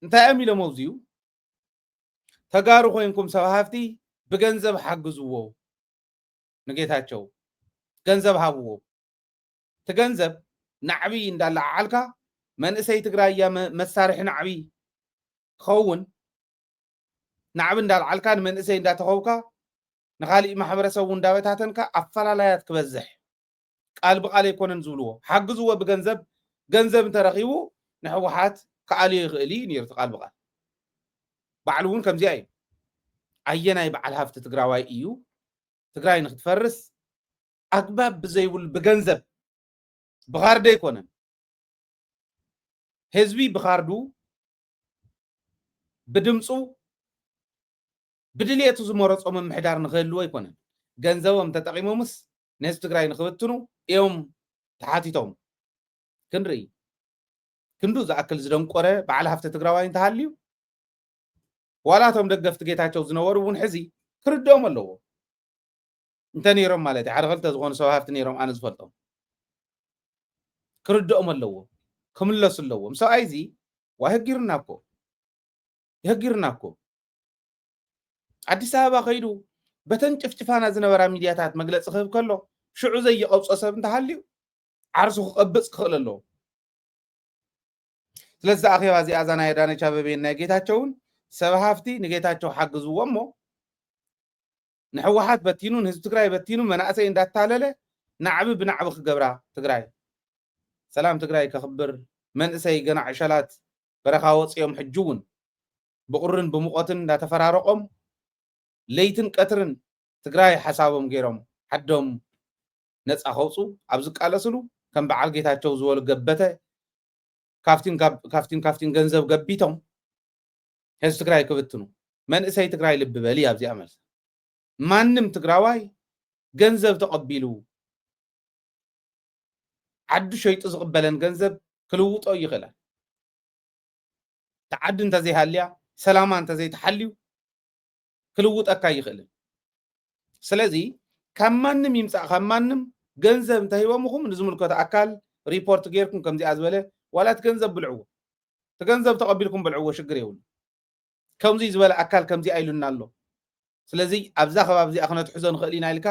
Speaker 5: እንታይ እዮም ኢሎም ኣብዚዩ ተጋሩ ኮይንኩም ሰብ ሃፍቲ ብገንዘብ ሓግዝዎ ንጌታቸው ገንዘብ ሃብዎ እቲ ገንዘብ ናዕቢ እንዳላዓልካ መንእሰይ ትግራይ መሳርሒ ናዕቢ ክኸውን ንዓብ እንዳልዓልካን መንእሰይ እንዳተኸውካ ንኻሊእ ማሕበረሰብ እውን እንዳበታተንካ ኣፈላላያት ክበዝሕ ቃል ብቃል ኣይኮነን ዝብልዎ ሓግዝዎ ብገንዘብ ገንዘብ እንተረኺቡ ንሕወሓት ከኣልዮ ይኽእል እዩ ነይሩ ቃል ብቃል ባዕሉ እውን ከምዚኣ እዩ ኣየናይ በዓል ሃፍቲ ትግራዋይ እዩ ትግራይ ንክትፈርስ ኣግባብ ብዘይብሉ ብገንዘብ ብኻርዲ ኣይኮነን ህዝቢ ብኻርዱ ብድምፁ ብድልየቱ ዝመረፆ ምምሕዳር ንክህልዎ ኣይኮነን ገንዘቦም ተጠቂሞምስ ነህዝቢ ትግራይ ንክብትኑ እዮም ተሓቲቶም ክንርኢ ክንዱ ዝኣክል ዝደንቆረ በዓል ሃፍቲ ትግራዋይ እንተሃልዩ ዋላቶም ደገፍቲ ጌታቸው ዝነበሩ እውን ሕዚ ክርድኦም ኣለዎ እንተ ነይሮም ማለት እዩ ሓደ ክልተ ዝኾኑ ሰብ ሃፍቲ ነይሮም ኣነ ዝፈልጦም ክርድኦም ኣለዎ ክምለሱ ኣለዎም ሰብኣይ እዚ ዋ ይህጊርና እኮ አዲስ አበባ ከይዱ በተን ጭፍጭፋና ዝነበራ ሚድያታት መግለፂ ክህብ ከሎ ሽዑ ዘይቀውፆ ሰብ እንተሃልዩ ዓርሱ ክቐብፅ ክኽእል ኣለዎ ስለዚ ኣኼባ እዚኣ እዛ ናይ ኣዳነች ኣበቤን ናይ ጌታቸውን ሰብ ሃፍቲ ንጌታቸው ሓግዝዎ እሞ ንሕወሓት በቲኑ ንህዝቢ ትግራይ በቲኑ መናእሰይ እንዳታለለ ናዕቢ ብናዕቢ ክገብራ ትግራይ ሰላም ትግራይ ከኽብር መንእሰይ ገና ዕሸላት በረኻ ወፂኦም ሕጂ እውን ብቁርን ብሙቐትን እንዳተፈራረቆም ለይትን ቀትርን ትግራይ ሓሳቦም ገይሮም ሓዶም ነፃ ከውፁ ኣብ ዝቃለስሉ ከም በዓል ጌታቸው ዝበሉ ገበተ ካፍቲን ገንዘብ ገቢቶም ህዝቢ ትግራይ ክብትኑ መንእሰይ ትግራይ ልቢ በሊ ኣብዚኣ መልሲ ማንም ትግራዋይ ገንዘብ ተቐቢሉ ዓዱ ሸይጡ ዝቕበለን ገንዘብ ክልውጦ ይኽእል ተዓዲ እንተዘይሃልያ ሰላማ እንተዘይተሓልዩ ክልውጠካ ይኽእል ስለዚ ካብ ማንም ይምፃእ ካብ ማንም ገንዘብ እንተሂቦምኹም ንዝምልከቶ ኣካል ሪፖርት ጌርኩም ከምዚኣ ዝበለ ዋላት ገንዘብ ብልዕዎ ተገንዘብ ተቐቢልኩም ብልዕዎ ሽግር የብሉ ከምዚ ዝበለ ኣካል ከምዚ ኣይሉና ኣሎ ስለዚ ኣብዛ ከባቢ እዚኣ ክነትሕዞ ንኽእል ኢና ኢልካ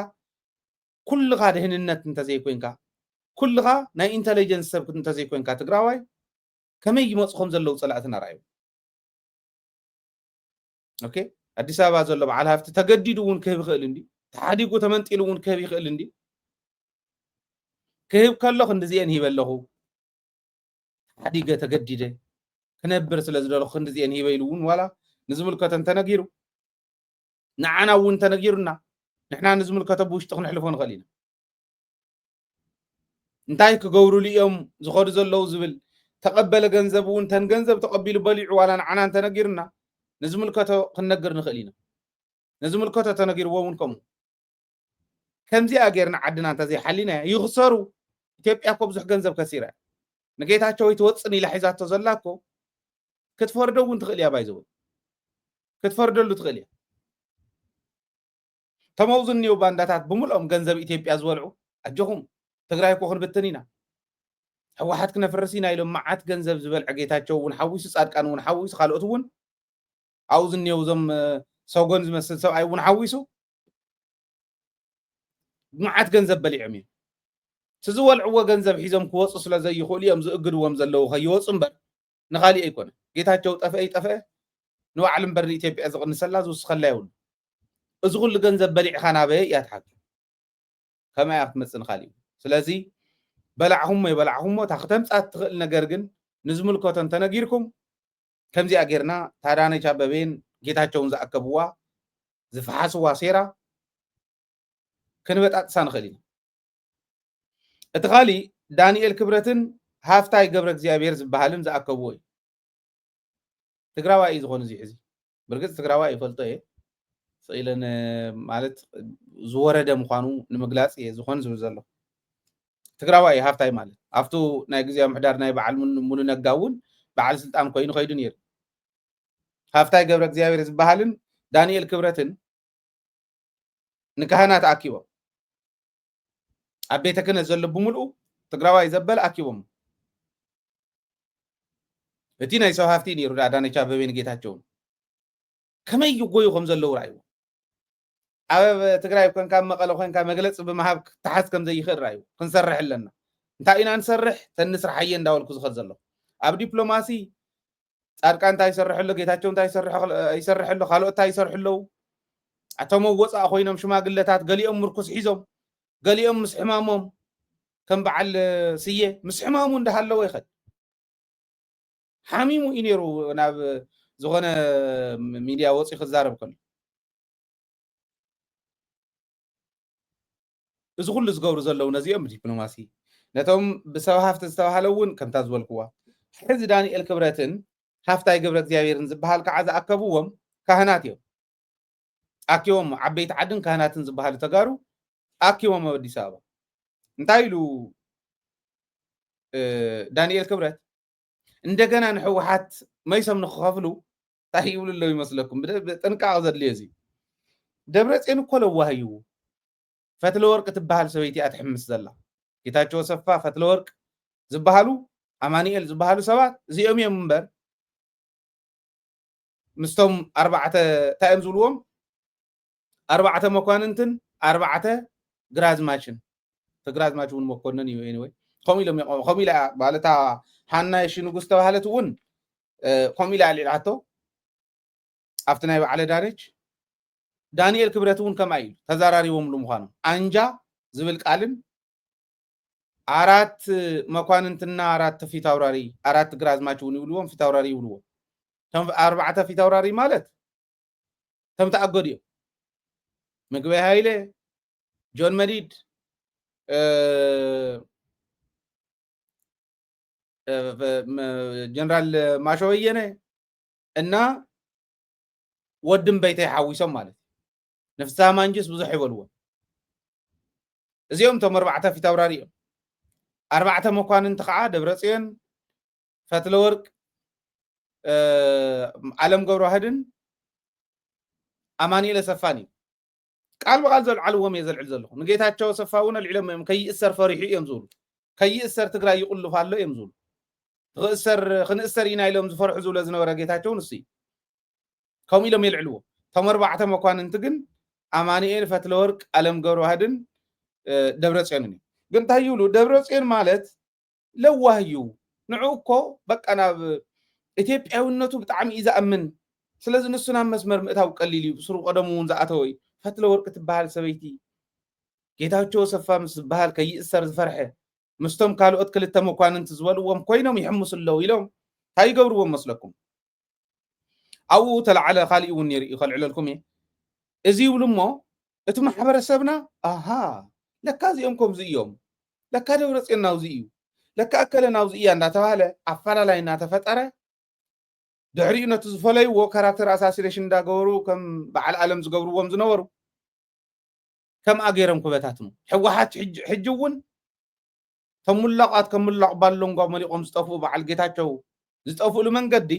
Speaker 5: ኩልኻ ድህንነት እንተዘይኮንካ ኩልኻ ናይ ኢንተለጀንስ ሰብ እንተዘይኮንካ ትግራዋይ ከመይ ይመፅኹም ዘለው ፀላእትና ርኣዩ ኦኬ አዲስ አበባ ዘሎ በዓል ሃፍቲ ተገዲዱ እውን ክህብ ይኽእል እንዲ ተሓዲጉ ተመንጢሉ እውን ክህብ ይኽእል እንዲ ክህብ ከለኹ እንድዚአን ሂበ ኣለኹ ተሓዲገ ተገዲደ ክነብር ስለ ዝደለኹ እንድዚአን ሂበ ኢሉ እውን ዋላ ንዝምልከተን ተነጊሩ ንዓና እውን ተነጊሩና ንሕና ንዝምልከቶ ብውሽጢ ክንሕልፎ ንኽእል ኢና እንታይ ክገብሩሉ እዮም ዝኸዱ ዘለው ዝብል ተቐበለ ገንዘብ እውን ተን ገንዘብ ተቐቢሉ በሊዑ ዋላ ንዓና እንተነጊሩና ንዝምልከቶ ክንነግር ንኽእል ኢና ንዝምልከቶ ተነጊርዎ እውን ከምኡ ከምዚኣ ጌርና ዓድና እንተዘይሓሊና ይኽሰሩ ኢትዮጵያ እኮ ብዙሕ ገንዘብ ከሲራ ንጌታቸው ወይ ትወፅን ኢላ ሒዛቶ ዘላ እኮ ክትፈርዶ እውን ትኽእል እያ ባይዘው ክትፈርደሉ ትኽእል እያ ተመውዝ እኒው ባንዳታት ብምልኦም ገንዘብ ኢትዮጵያ ዝበልዑ ኣጀኹም ትግራይ እኮ ክንብትን ኢና ሕወሓት ክነፍርስ ኢና ኢሎም መዓት ገንዘብ ዝበልዐ ጌታቸው እውን ሓዊሱ ጻድቃን እውን ሓዊሱ ካልኦት እውን ኣብኡ ዝኒው እዞም ሰጎን ዝመስል ሰብኣይ እውን ሓዊሱ መዓት ገንዘብ በሊዖም እዮም ትዝበልዕዎ ገንዘብ ሒዞም ክወፁ ስለ ዘይኽእሉ እዮም ዝእግድዎም ዘለው ከይወፁ እምበር ንኻሊእ ኣይኮነን ጌታቸው ጠፍአ ይጠፍአ ንባዕሉ እምበር ንኢትዮጵያ ዝቕንሰላ ዝውስኸላ የብሉ እዚ ኩሉ ገንዘብ በሊዕኻ ናበየ እያ ትሓቱ ከመይ እያ ክትመፅእ ንኻሊእ ስለዚ በላዕኹሞ ይበላዕኹሞ እታ ክተምፃእ ትኽእል ነገር ግን ንዝምልከቶን ተነጊርኩም ከምዚኣ ጌርና ታዳነች ኣበቤን ጌታቸውን ዝኣከብዋ ዝፈሓስዋ ሴራ ክንበጣጥሳ ንኽእል ኢና እቲ ኻሊእ ዳንኤል ክብረትን ሃፍታይ ገብረ እግዚኣብሔር ዝበሃልን ዝኣከብዎ እዩ ትግራዋይ እዩ ዝኾኑ እዚ ሕዚ ብርግፅ ትግራዋይ ይፈልጦ እየ ስኢለን ማለት ዝወረደ ምዃኑ ንምግላፅ እየ ዝኾን ዝብል ዘሎ ትግራዋይ እዩ ሃፍታይ ማለት ኣብቱ ናይ ግዜያዊ ምሕዳር ናይ በዓል ሙሉ ነጋ እውን በዓል ስልጣን ኮይኑ ከይዱ ነይሩ ሃፍታይ ገብረ እግዚኣብሔር ዝበሃልን ዳንኤል ክብረትን ንካህናት ኣኪቦም ኣብ ቤተ ክህነት ዘሎ ብምልኡ ትግራዋይ ዘበለ ኣኪቦም እቲ ናይ ሰብ ሃፍቲ ነይሩ ኣዳነች ኣበቤን ጌታቸውን ከመይ ይጎዩ ከም ዘለው ራእዩ ኣብ ትግራይ ኮንካ መቐለ ኮንካ መግለፂ ብምሃብ ክትሓዝ ከም ዘይኽእል ራእዩ ክንሰርሕ ኣለና እንታይ ኢና ንሰርሕ ተንስራሕየ እንዳበልኩ ዝኸድ ዘሎ ኣብ ዲፕሎማሲ ጻድቃን እንታይ ይሰርሑ ኣሎ ጌታቸው እንታይ ይሰርሑ ኣሎ ካልኦት እንታይ ይሰርሑ ኣለዉ ኣቶም ወፃእ ኮይኖም ሽማግለታት ገሊኦም ምርኩስ ሒዞም ገሊኦም ምስ ሕማሞም ከም በዓል ስየ ምስ ሕማሙ እንዳሃለወ ይኸድ ሓሚሙ እዩ ነይሩ ናብ ዝኾነ ሚድያ ወፂኡ ክዛረብ ከሎ እዚ ኩሉ ዝገብሩ ዘለዉ ነዚኦም ዲፕሎማሲ ነቶም ብሰብ ሃፍቲ ዝተባሃለ እውን ከምታ ዝበልክዋ ሕዚ ዳንኤል ክብረትን ሃፍታይ ገብረ እግዚኣብሔርን ዝበሃል ከዓ ዝኣከብዎም ካህናት እዮም ኣኪቦም ዓበይቲ ዓድን ካህናትን ዝበሃሉ ተጋሩ ኣኪቦም ኣብ ኣዲስ ኣበባ እንታይ ኢሉ ዳንኤል ክብረት እንደገና ንሕወሓት መይሶም ንክኸፍሉ እንታይ ይብሉ ኣለዉ ይመስለኩም ብጥንቃቐ ዘድልዮ እዚ ደብረፅዮን እኮ ለዋህዩ ፈትለወርቅ ትበሃል ሰበይቲ እያ ትሕምስ ዘላ ጌታቸው ኣሰፋ ፈትለወርቅ ዝበሃሉ ኣማኒኤል ዝበሃሉ ሰባት እዚኦም እዮም እምበር ምስቶም ኣርባዕተ እንታይ እዮም ዝብልዎም ኣርባዕተ መኳንንትን ኣርባዕተ ግራዝማችን ተግራዝማች እውን መኮንን እዩ ኤኒዌይ ከምኡ ኢላ ባለታ ሓና የሺ ንጉስ ተባሃለት እውን ከምኡ ኢላ ኣልዒልዓቶ ኣብቲ ናይ ባዕለ ዳነች ዳንኤል ክብረት እውን ከምኣ ኢሉ ተዘራሪቦምሉ ምዃኖም ኣንጃ ዝብል ቃልን ኣራት መኳንንትና ኣራት ፊታውራሪ ኣራት ግራዝማች እውን ይብልዎም ፊታውራሪ ይብልዎም ከም ኣርባዕተ ፊታውራሪ ማለት ከም ተኣገዱ እዮም ምግበይ ሃይለ ጆን መዲድ ጀነራል ማሾ ወየነ እና ወድም በይተይ ሓዊሶም ማለት ንፍስሃ ማንጅስ ብዙሕ ይበልዎም እዚኦም ቶም ኣርባዕተ ፊታውራሪ እዮም ኣርባዕተ መኳንንቲ ከዓ ደብረፅዮን ፈትለወርቅ ዓለም ገብረዋህድን ኣማኒኤል ኣሰፋን እዩ ቃል ብቃል ዘልዓልዎም እየ ዘልዕል ዘለኹ ንጌታቸው ኣሰፋ እውን ኣልዒሎም እዮም ከይእሰር ፈሪሑ እዮም ዝብሉ ከይእሰር ትግራይ ይቕልፍ ኣሎ እዮም ዝብሉ ክንእሰር ኢና ኢሎም ዝፈርሑ ዝብሎ ዝነበረ ጌታቸው ንሱ እዩ ከምኡ ኢሎም የልዕልዎ ቶም ኣርባዕተ መኳንንቲ ግን ኣማኒኤል ፈትለወርቅ ዓለም ገብረዋህድን ደብረፅዮን እዩ ግን እንታይ ይብሉ ደብረፅዮን ማለት ለዋህ እዩ ንዑ እኮ በቃ ናብ ኢትዮጵያዊነቱ ብጣዕሚ እዩ ዝኣምን ስለዚ ንሱ ናብ መስመር ምእታው ቀሊል እዩ ስሩ ቀደሙ እውን ዝኣተወ እዩ ፈትለወርቅ ትበሃል ሰበይቲ ጌታቸው ኣሰፋ ምስ ዝበሃል ከይእሰር ዝፈርሐ ምስቶም ካልኦት ክልተ መኳንንቲ ዝበልዎም ኮይኖም ይሕምሱ ኣለዉ ኢሎም እንታይ ይገብርዎም መስለኩም ኣብኡ ተለዓለ ካሊእ እውን ነይሩ እዩ ከልዕለልኩም እየ እዚ ይብሉ እሞ እቲ ማሕበረሰብና ኣሃ ለካ እዚኦም ከምዚ እዮም ለካ ደብረፅዮን ናብዚ እዩ ለካ ኣከለ ናብዚ እያ እንዳተባሃለ ኣፈላላይ እናተፈጠረ ድሕሪኡ ነቲ ዝፈለይዎ ካራክተር ኣሳሲኔሽን እንዳገበሩ ከም በዓል ዓለም ዝገብርዎም ዝነበሩ ከምኣ ገይሮም ክበታትኑ ሕወሓት ሕጂ እውን ቶም ሙላቃት ከም ሙላቅ ባሎንጓ መሊቆም ዝጠፍኡ በዓል ጌታቸው ዝጠፍኡሉ መንገዲ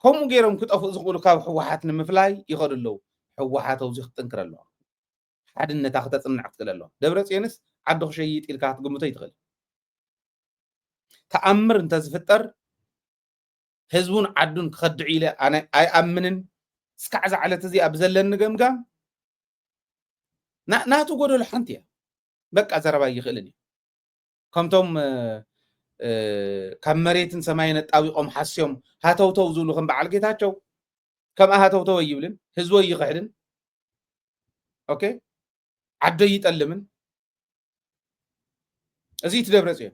Speaker 5: ከምኡ ገይሮም ክጠፍኡ ዝኽእሉ ካብ ሕወሓት ንምፍላይ ይኸዱ ኣለዉ ሕወሓት ኣብዚ ክጥንክር ኣለዋ ሓድነታ ክተፅንዕ ክትክእል ኣለዋ ደብረፅዮንስ ዓዲ ክሸይጥ ኢልካ ክትግምቶ ይትኽእል ተኣምር እንተዝፍጠር ህዝቡን ዓዱን ክኸድዕ ኢለ ኣነ ኣይኣምንን እስካዕ ዝዓለት እዚኣ ብዘለኒ ገምጋም ናቱ ጎደሎ ሓንቲ እያ በቃ ዘረባ ይኽእልን እዩ ከምቶም ካብ መሬትን ሰማይን ኣጣቢቆም ሓስዮም ሃተውተው ዝብሉ ከም በዓል ጌታቸው ከምኣ ሃተውተው ይብልን ህዝቦ ይኽሕድን ኦኬ ዓዶ ይጠልምን እዚ እቲ ደብረፅዮን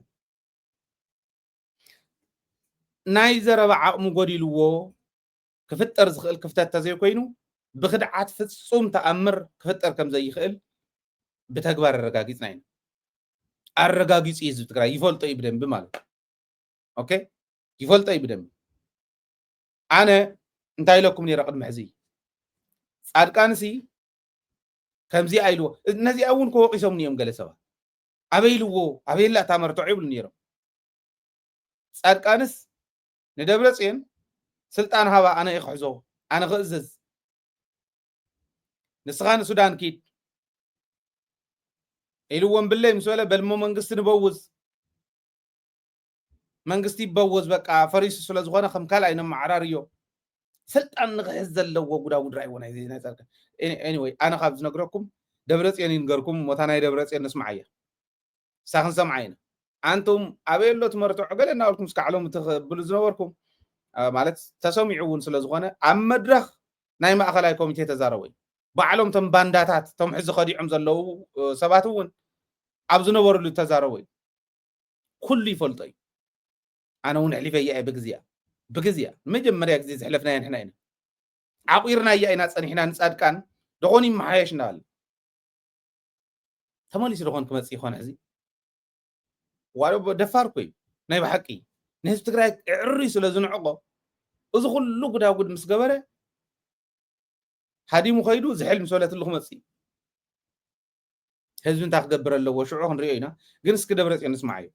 Speaker 5: ናይ ዘረባ ዓቕሙ ጎዲልዎ ክፍጠር ዝኽእል ክፍተት ተዘይኮይኑ ብክድዓት ፍጹም ተኣምር ክፍጠር ከም ዘይኽእል ብተግባር ኣረጋጊፅና ኢና ኣረጋጊፁ ህዝቢ ትግራይ ይፈልጦ እዩ ብደንቢ ማለት ኦኬ ይፈልጦ እዩ ብደንቢ ኣነ እንታይ ኢለኩም ነይረ ቅድሚ ሕዚ ጻድቃንሲ ከምዚ ኣይልዎ ነዚኣ እውን ከወቂሶም ንዮም ገለ ሰባት ኣበይልዎ ኣበይላ ታመርትዑ ይብሉ ነይሮም ጻድቃንስ ንደብረፅዮን ስልጣን ሃባ ኣነ ይክሕዞ ኣነ ክእዝዝ ንስኻ ንሱዳን ኪድ ኢልዎም ብለይ ምስ በለ በልሞ መንግስቲ ንበውዝ መንግስቲ ይበውዝ በቃ ፈሪሱ ስለ ዝኾነ ከም ካልኣይ ነመዓራር እዮ ስልጣን ንክሕዝ ዘለዎ ጉዳጉድ ራእይዎ ናይ ጻድቃን ኤኒዌይ ኣነ ካብ ዝነግረኩም ደብረፅዮን ይንገርኩም ሞታ ናይ ደብረፅዮን ንስማዕ እያ ሳኽን ሰምዓ ኢና ኣንቱም ኣበየሎ ትመርትዑ ገለ እናበልኩም እስካዕ ሎም ትኽብሉ ዝነበርኩም ማለት ተሰሚዑውን ስለ ዝኾነ ኣብ መድረኽ ናይ ማእኸላይ ኮሚቴ ተዛረበ እዩ ባዕሎም ቶም ባንዳታት ቶም ሕዚ ኸዲዖም ዘለዉ ሰባት እውን ኣብ ዝነበሩሉ ተዛረበ እዩ ኩሉ ይፈልጦ እዩ ኣነ እውን ሕሊፈ እያ ብግዚያ መጀመርያ ግዜ ዝሕለፍናየ ንሕና ኢና ዓቂርና እያ ኢና ፀኒሕና ንፃድቃን ደኾን ይመሓየሽ እናበለ ተመሊሱ ደኾን ክመፅእ ይኾነ ሕዚ ዋሎ ደፋር ኮይ ናይ ብሓቂ ንህዝቢ ትግራይ ዕሪ ስለ ዝንዕቆ እዚ ኩሉ ጉዳጉድ ምስ ገበረ ሃዲሙ ኸይዱ ዝሕል ምስ በለትሉ ክመፅእ ህዝቢ እንታይ ክገብር ኣለዎ ሽዑ ክንሪኦ ኢና ግን እስኪ ደብረፅዮን ንስማዕ እዩ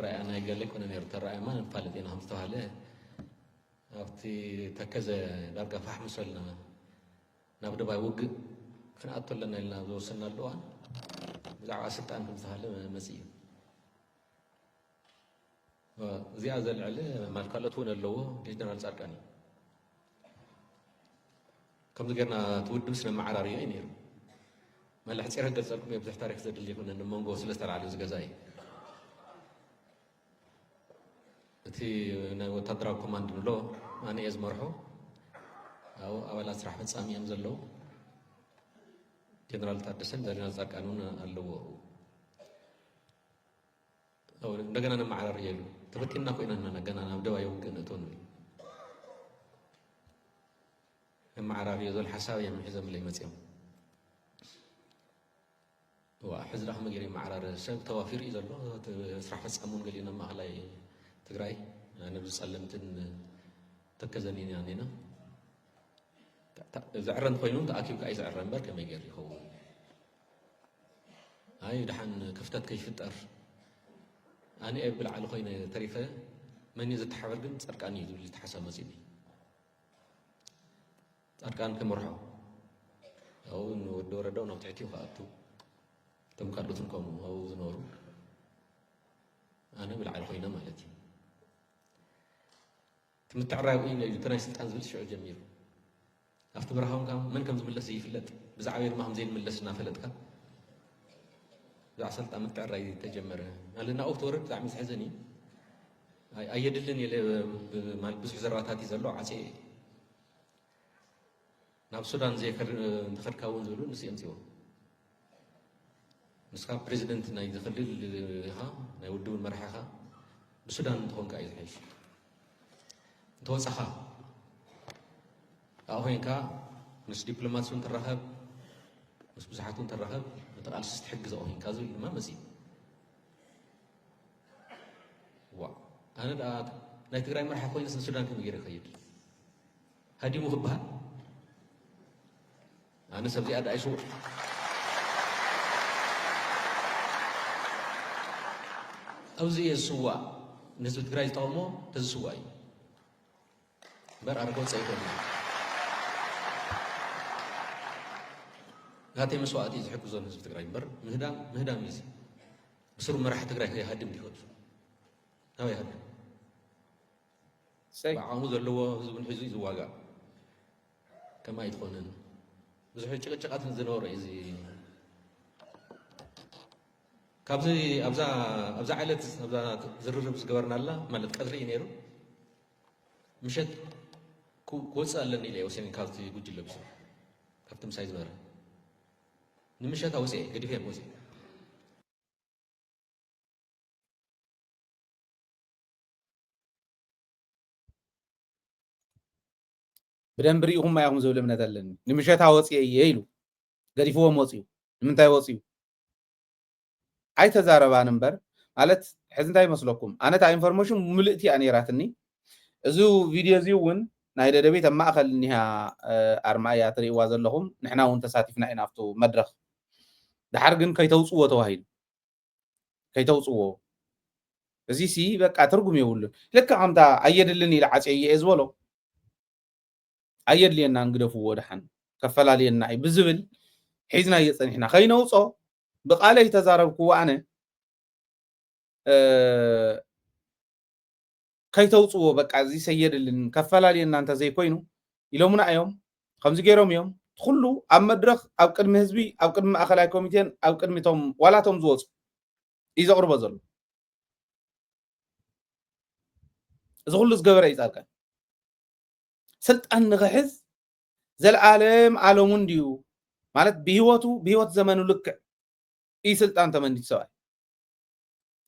Speaker 8: رأي أنا قال لك أنا نرد الرأي ما نفعل دينا هم استوى أفتي تكذا درجة فحم سلنا نبدأ بيوج خنا أطول لنا إلنا وصلنا اللوان زعوا ستة أنكم استوى مسيح زيادة العلة ما الكلتون اللو جدنا الزرقاني كم ذكرنا تود مسنا مع عراري إنير ما اللي حتصير هذا الزرق ما يبدأ تاريخ زد اللي كنا نمونجو سلستر على زجاجي تي وتدرى كوماند نلو أنا يزمرحو أو أول أسرح من سامي يمزلو جنرال تادسن دارنا زار قانون اللو أو نجنا أنا مع الرجال تبتينا كوينا نجنا أنا بدو يوم كنا تون مع الرجال الحساوي من حزم اللي مسيهم وحزر أحمد جري مع الرجال توافير إذا الله أسرح من سامون قلنا ما علي تقرأي أنا بسلمتن تكزنين يعني نا زعرن خوينون تأكيد كأي زعرن برك ما يجري هو هاي دحين كفتات كيف تأر أنا أقبل على خوينا تريفة من يزت حوار جن أركان يدور يتحسب مسيني أركان كمرحو أو إنه الدورة دونا بتعتيه خاطو تم كارلوتن كم أو زنورو أنا بالعلى خوينا مالتي متعرّاوين يتناي سلطان زبل شعور جميل أفتبرهم كم من كم زملة زي فلت بزعير ما هم زين ملسنا فلتك زع سلطان متعرّاي تجمر لأن أوتورد زع مس حزني أيدلني مال بس حزراتاتي زلوا عسى ناب السودان زي دخل كون زلوا نسي أمسيو نسخة بريزيدنت ناي دخل ها ناي ودون مرحها بالسودان تكون كأي حيش توسخا أو هينكا مش دبلومات سون ترهب مش بزحاتون ترهب بتقال تستحق زو هينكا زو ما مزيد وا أنا دا نايتقرأي مرحا كويس السودان كم يجري خير هادي مخبها أنا سبزي أدا أيشو أو زي السوا نسبة تقرأي طعمه تزسواي بر أرجو سيكون هاتي مسواتي يحكوا زون نسبة تقرأي بر مهدام يزي بسرو مرحة تقرأي هي هادم ديكوت هاو يهدم بعامود اللي هو زبون حزوي زواجا كما يدخلون بس حي شقات نزنور إزي كابزي أبزا عائلة أبزا زرر بس جبرنا الله مالت قدري ينيرو مشت كوس ألني ليه وسين كافتي بوجي لبسه كافتم سايز مرة نمشت أوسي قدي فيها موسي
Speaker 5: بدن بريهم ما يهم زول من هذا نمشت أوسي ييلو قدي فوق موسيو من تاي وسيو أي تزارب نمبر قالت حزن تاي مسلكم أنا تاي إنفورميشن ملئتي أني راتني زو فيديو زيون نايدا دبيت ما أخل إنها أرمايا تري وازن لهم نحنا ونتساتفنا إن أفتو مدرخ ده حرقن كي توصوا توهيل كي توصوا زي سي بقى ترجم يقول لك عم تا أيد لني العشية إزولو أيد لي أن نقدفوا ودحن كفلا لي النعي بزبل حيزنا يصن إحنا خينا وصو بقى له تزارب كوانا كي توصوا بقى زي سيد اللي كفلا لي أن أنت زي كوينو يلومنا يوم خمس جيرهم يوم تخلوا أم مدرخ أو قدم حزبي أو قدم أخلاق كوميتين أو قدم توم ولا توم زوج إذا قرب زل እዚ ኩሉ ዝገበረ እዩ ጻድቃን ስልጣን ንኽሕዝ ዘለዓለም ዓለሙን ድዩ ማለት ብህይወት ዘመኑ ልክዕ ኢ ስልጣን ተመኒት ሰብኣይ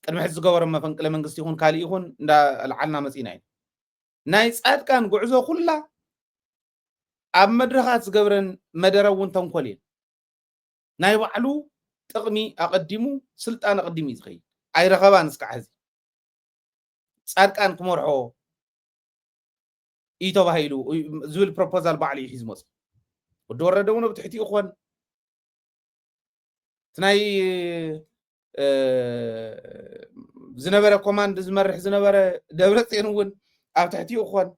Speaker 5: ቅድሚ ሕዚ ዝገበሮ መፈንቅለ መንግስቲ ይኹን ካልእ ይኹን እንዳልዓልና መፂና ኢና ናይ ጻድቃን ጉዕዞ ኩላ ኣብ መድረኻት ዝገብረን መደረ እውን ተንኮል እየን ናይ ባዕሉ ጥቕሚ ኣቐዲሙ ስልጣን ኣቐዲሙ እዩ ዝኸይድ ኣይረኸባን እስካዕ ሕዚ ጻድቃን ክመርሖ እዩ ተባሂሉ ዝብል ፕሮፖዛል ባዕሉ እዩ ሒዙ መፅኡ ወዲ ወረደ እውን ኣብ ትሕቲኡ ክኾን እቲ ናይ ዝነበረ ኮማንድ ዝመርሕ ዝነበረ ደብረፅዮን እውን ኣብ ትሕቲኡ ክኾን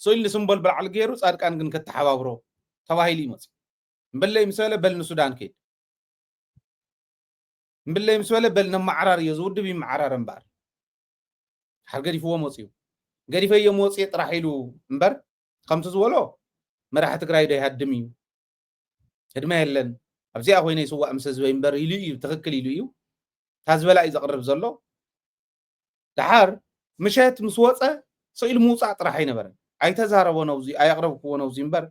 Speaker 5: ስኢሉ ንስምቦል ብላዕሊ ገይሩ ጻድቃን ግን ከተሓባብሮ ተባሂሉ እዩ መፅኡ እምበለይ ምስ በለ በል ንሱዳን ከይድ እምበለይ ምስ በለ በል ነማዕራር እዮ ዝውድብ ይመዓራር እምበር ሓር ገዲፍዎ መፅኡ ገዲፈዮ መፅኡ ጥራሕ ኢሉ እምበር ከምቲ ዝበሎ መራሒ ትግራይ ዶ ይሃድም እዩ ህድማ የለን ኣብዚኣ ኮይነ ይስዋዕ ምስ ህዝበይ እምበር ኢሉ እዩ ትኽክል ኢሉ እዩ ታዝበላ እዩ ዘቕርብ ዘሎ ድሓር ምሸት ምስ ወፀ ስኢሉ ምውፃእ ጥራሕ ኣይነበረን ኣይተዛረቦ ነውዚ ኣየቕረብክዎ ነውዚ እምበር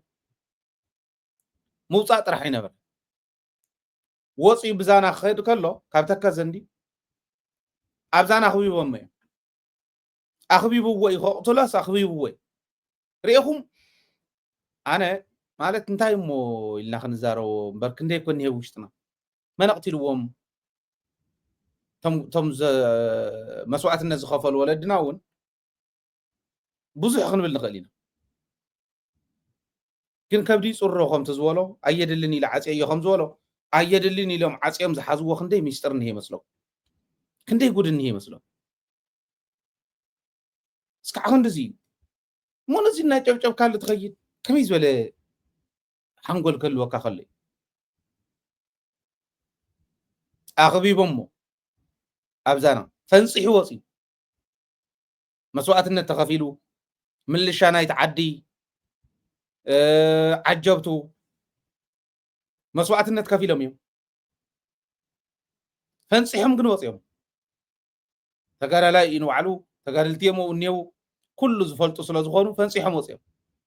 Speaker 5: ምውፃእ ጥራሕ ኣይነበረን ወፂኡ ብዛና ክኸድ ከሎ ካብ ተከዘንዲ ኣብ ዛና ኣኽቢቦም እዮም ኣኽቢብዎ እዩ ከቕትሎስ ኣኽቢብዎ እዩ ርኢኹም ኣነ ማለት እንታይ እሞ ኢልና ክንዛረቦ እምበር ክንደይ ኮ እኒሄ ውሽጥና መን ኣቕቲልዎም ቶም መስዋዕትነት ዝኸፈሉ ወለድና እውን ብዙሕ ክንብል ንኽእል ኢና ግን ከብዲ ፅሮ ከምቲ ዝበሎ ኣየድልን ኢለ ዓፅዮ ከም ዝበሎ ኣየድልን ኢሎም ዓፅዮም ዝሓዝዎ ክንደይ ሚስጥር እኒሄ ይመስሎም ክንደይ ጉድ እኒሄ ይመስሎም እስካዕ ክንዲዚ እዩ እሞ ነዚ እናጨብጨብካሉ ትኸይድ ከመይ ዝበለ ሓንጎል ከልወካ ከሎ እዩ ኣኽቢቦም ሞ ኣብዛና ፈንፂሑ ወፂኡ መስዋዕትነት ተኸፊሉ ምልሻ ናይቲ ዓዲ ዓጀብቱ መስዋዕትነት ከፊሎም እዮም ፈንፂሖም ግን ወፂኦም ተጋዳላይ እዩ ንባዕሉ ተጋደልትዮም እኔው ኩሉ ዝፈልጡ ስለ ዝኾኑ ፈንፂሖም ወፂኦም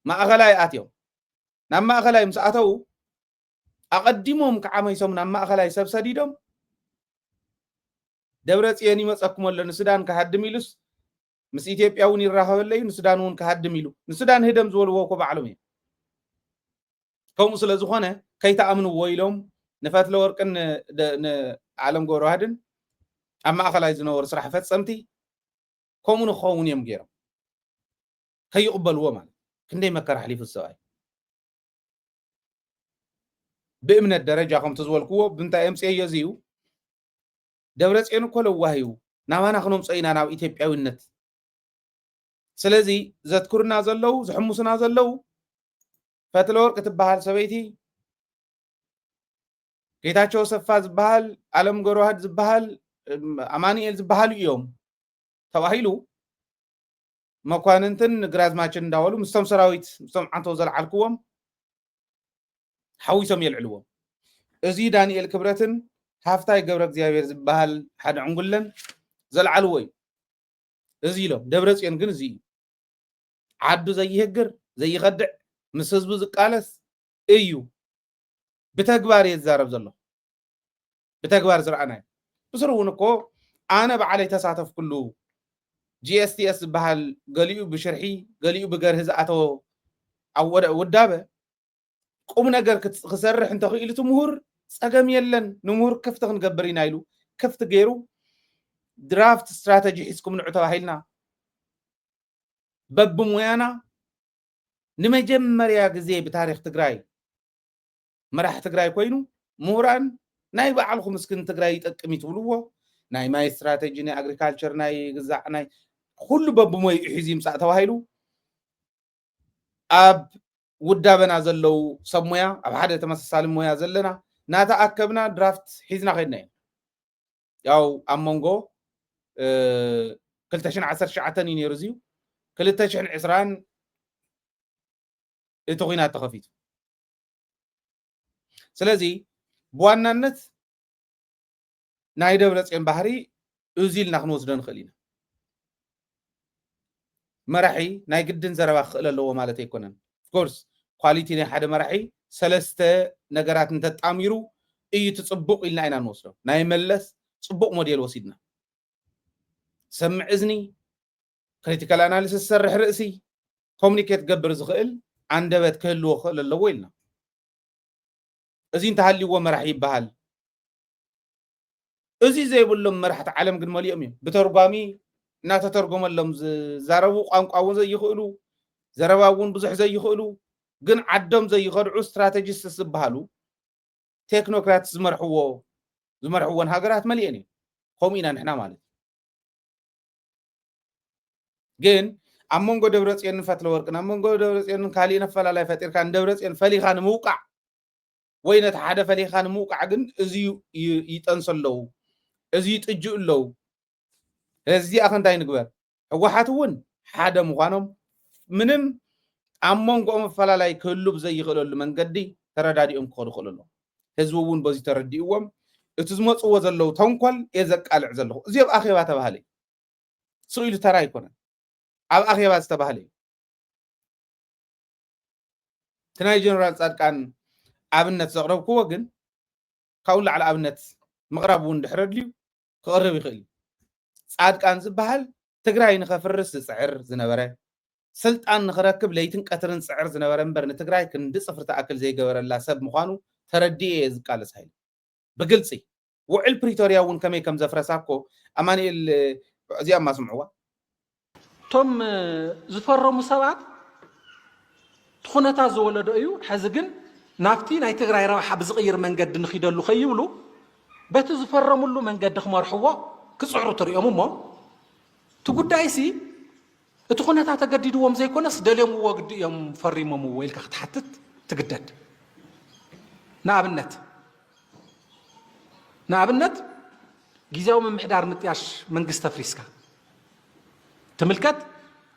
Speaker 5: ማእኸላይ ኣትዮም ናብ ማእኸላይ ምስ ኣተው ኣቐዲሞም ክዓመይሶም ናብ ማእኸላይ ሰብ ሰዲዶም ደብረፅዮን ይመፀኩም ኣሎ ንሱዳን ክሃድም ኢሉስ ምስ ኢትዮጵያ እውን ይራኸበለ እዩ ንሱዳን እውን ክሃድም ኢሉ ንሱዳን ህደም ዝበልዎ እኮ ባዕሎም እዮም ከምኡ ስለ ዝኾነ ከይተኣምንዎ ኢሎም ንፈትለ ወርቅን ንዓለም ገብረዋህድን ኣብ ማእኸላይ ዝነበሩ ስራሕ ፈፀምቲ ከምኡ ንክኸውን እዮም ገይሮም ከይቕበልዎ ማለት ክንደይ መከራ ሓሊፉ ሰብኣይ ብእምነት ደረጃ ከምቲ ዝበልክዎ ብምንታይ ኣምፅዮ እዚ እዩ ደብረፅዮን እኮ ለዋህዩ ናባና ክነምፀ ኢና ናብ ኢትዮጵያዊነት ስለዚ ዘትኩርና ዘለው ዝሕሙስና ዘለው ፈትለ ወርቂ ትበሃል ሰበይቲ ጌታቸው ሰፋ ዝበሃል ዓለም ገብረዋህድ ዝበሃል ኣማኒኤል ዝበሃሉ እዮም ተባሂሉ መኳንንትን ግራዝማችን እንዳበሉ ምስቶም ሰራዊት ምስቶም ዓንቶ ዘለዓልክዎም ሓዊሶም የልዕልዎም እዚ ዳንኤል ክብረትን ሃፍታይ ገብረ እግዚኣብሔር ዝበሃል ሓደ ዕንጉለን ዘለዓልዎ እዩ እዚ ኢሎም ደብረፅዮን ግን እዚ እዩ ዓዱ ዘይህግር ዘይኸድዕ ምስ ህዝቡ ዝቃለስ እዩ ብተግባር የዛረብ ዘሎ ብተግባር ዝረኣናዮ ብስሩ እውን እኮ ኣነ በዓለይ ተሳተፍ ኩሉ GSTS ዝበሃል ገሊኡ ብሽርሒ ገሊኡ ብገርሂ ዝኣተወ ኣብ ውዳበ ቁም ነገር ክሰርሕ እንተኽኢሉ እቲ ምሁር ፀገም የለን ንምሁር ክፍቲ ክንገብር ኢና ኢሉ ክፍቲ ገይሩ ድራፍት ስትራቴጂ ሒዝኩም ንዑ ተባሂልና በብሞያና ንመጀመርያ ግዜ ብታሪክ ትግራይ መራሒ ትግራይ ኮይኑ ምሁራን ናይ ባዕልኩም ምስክን ትግራይ ይጠቅም ይትብልዎ ናይ ማይ ስትራቴጂ ናይ ኣግሪካልቸር ናይ ግዛዕ ናይ ኩሉ በብሞይ ሒዙ ይምፃእ ተባሂሉ ኣብ ውዳበና ዘለው ሰብ ሞያ ኣብ ሓደ ተመሳሳሊ ሞያ ዘለና ናተኣከብና ድራፍት ሒዝና ከድና ኢና ያው ኣብ መንጎ 2019 እዩ ነይሩ እዚዩ 2020 እቲ ኩናት ተኸፊቱ ስለዚ ብዋናነት ናይ ደብረፅዮን ባህሪ እዚ ኢልና ክንወስዶ ንኽእል ኢና مرحي ناي قدن زربا خلل اللو مالتي يكونن كورس كواليتي ناي حدا مرحي سلسته نجارات نتتعميرو اي تصبق إلنا اينا نوصلو ناي ملس تصبق موديل وسيدنا سمع إذني critical analysis سرح رأسي communicate قبر زخيل عندبت كهلو خلل اللو ويلنا ازين تهالي هو مرحي بهال ازي زي بقول مرحت عالم قد مليئ بترجمي ناتا ترجم لهم زربوا قانقاون زي يخلو زرباون بزح زي يخلو جن عدم زي يخرعوا استراتيجيست سبحالو تكنوقراط زمرحوون هاجرات مليئني خومينا نحنا مالت جن أمونغو دبرتين فتلو ورقنا أمونغو دبرتين كالينا فلا لا فتير كان دبرتين فلي خان موقع وين تحدى فلي خان موقع جن ازي يتنصلو ازي يتجؤلو هذه أخن تاين قبر هو حتون حدا مقانم منم أمم قوم فلا لا يكلب زي يخلو من قدي ترى دادي كودو خلو هزوون بزي تردي أوم اتزمت وزلو تنقل إذاك على عزلو زي أخي بات بهالي سؤال ترى يكون أخي بات تبهالي تناي جنرال صار كان أبنت زغرب كوجن كول على أبنت مغربون دحردليو قرب يخلي صاد كان زبحال تግራይ ንኸፍርስ ዝፅዕር ዝነበረ ስልጣን ንኽረክብ ለይትን ቀትርን ፅዕር ዝነበረ እምበር ንትግራይ ክንዲ ፅፍሪ ተኣክል ዘይገበረላ ሰብ ምዃኑ ተረዲኤ ዝቃለስ ሃይሉ ብግልፂ ውዕል ፕሪቶርያ እውን ከመይ ከም ዘፍረሳኮ ኣማኒኤል እዚኣ ማስምዕዋ
Speaker 9: ቶም ዝፈረሙ ሰባት ትኹነታት ዝወለዶ እዩ ሕዚ ግን ናብቲ ናይ ትግራይ ረብሓ ብዝቕይር መንገዲ ንኺደሉ ኸይብሉ በቲ ዝፈረሙሉ መንገዲ ክመርሕዎ ክፅዕሩ ትሪኦም እሞ تقدايسي تخونة تجدد وهم زي كونس دلهم وقد يوم فريمهم ويلك تحتت تجدد نابنت جيزاو من محدار متياش من قستا فريسكا تملكت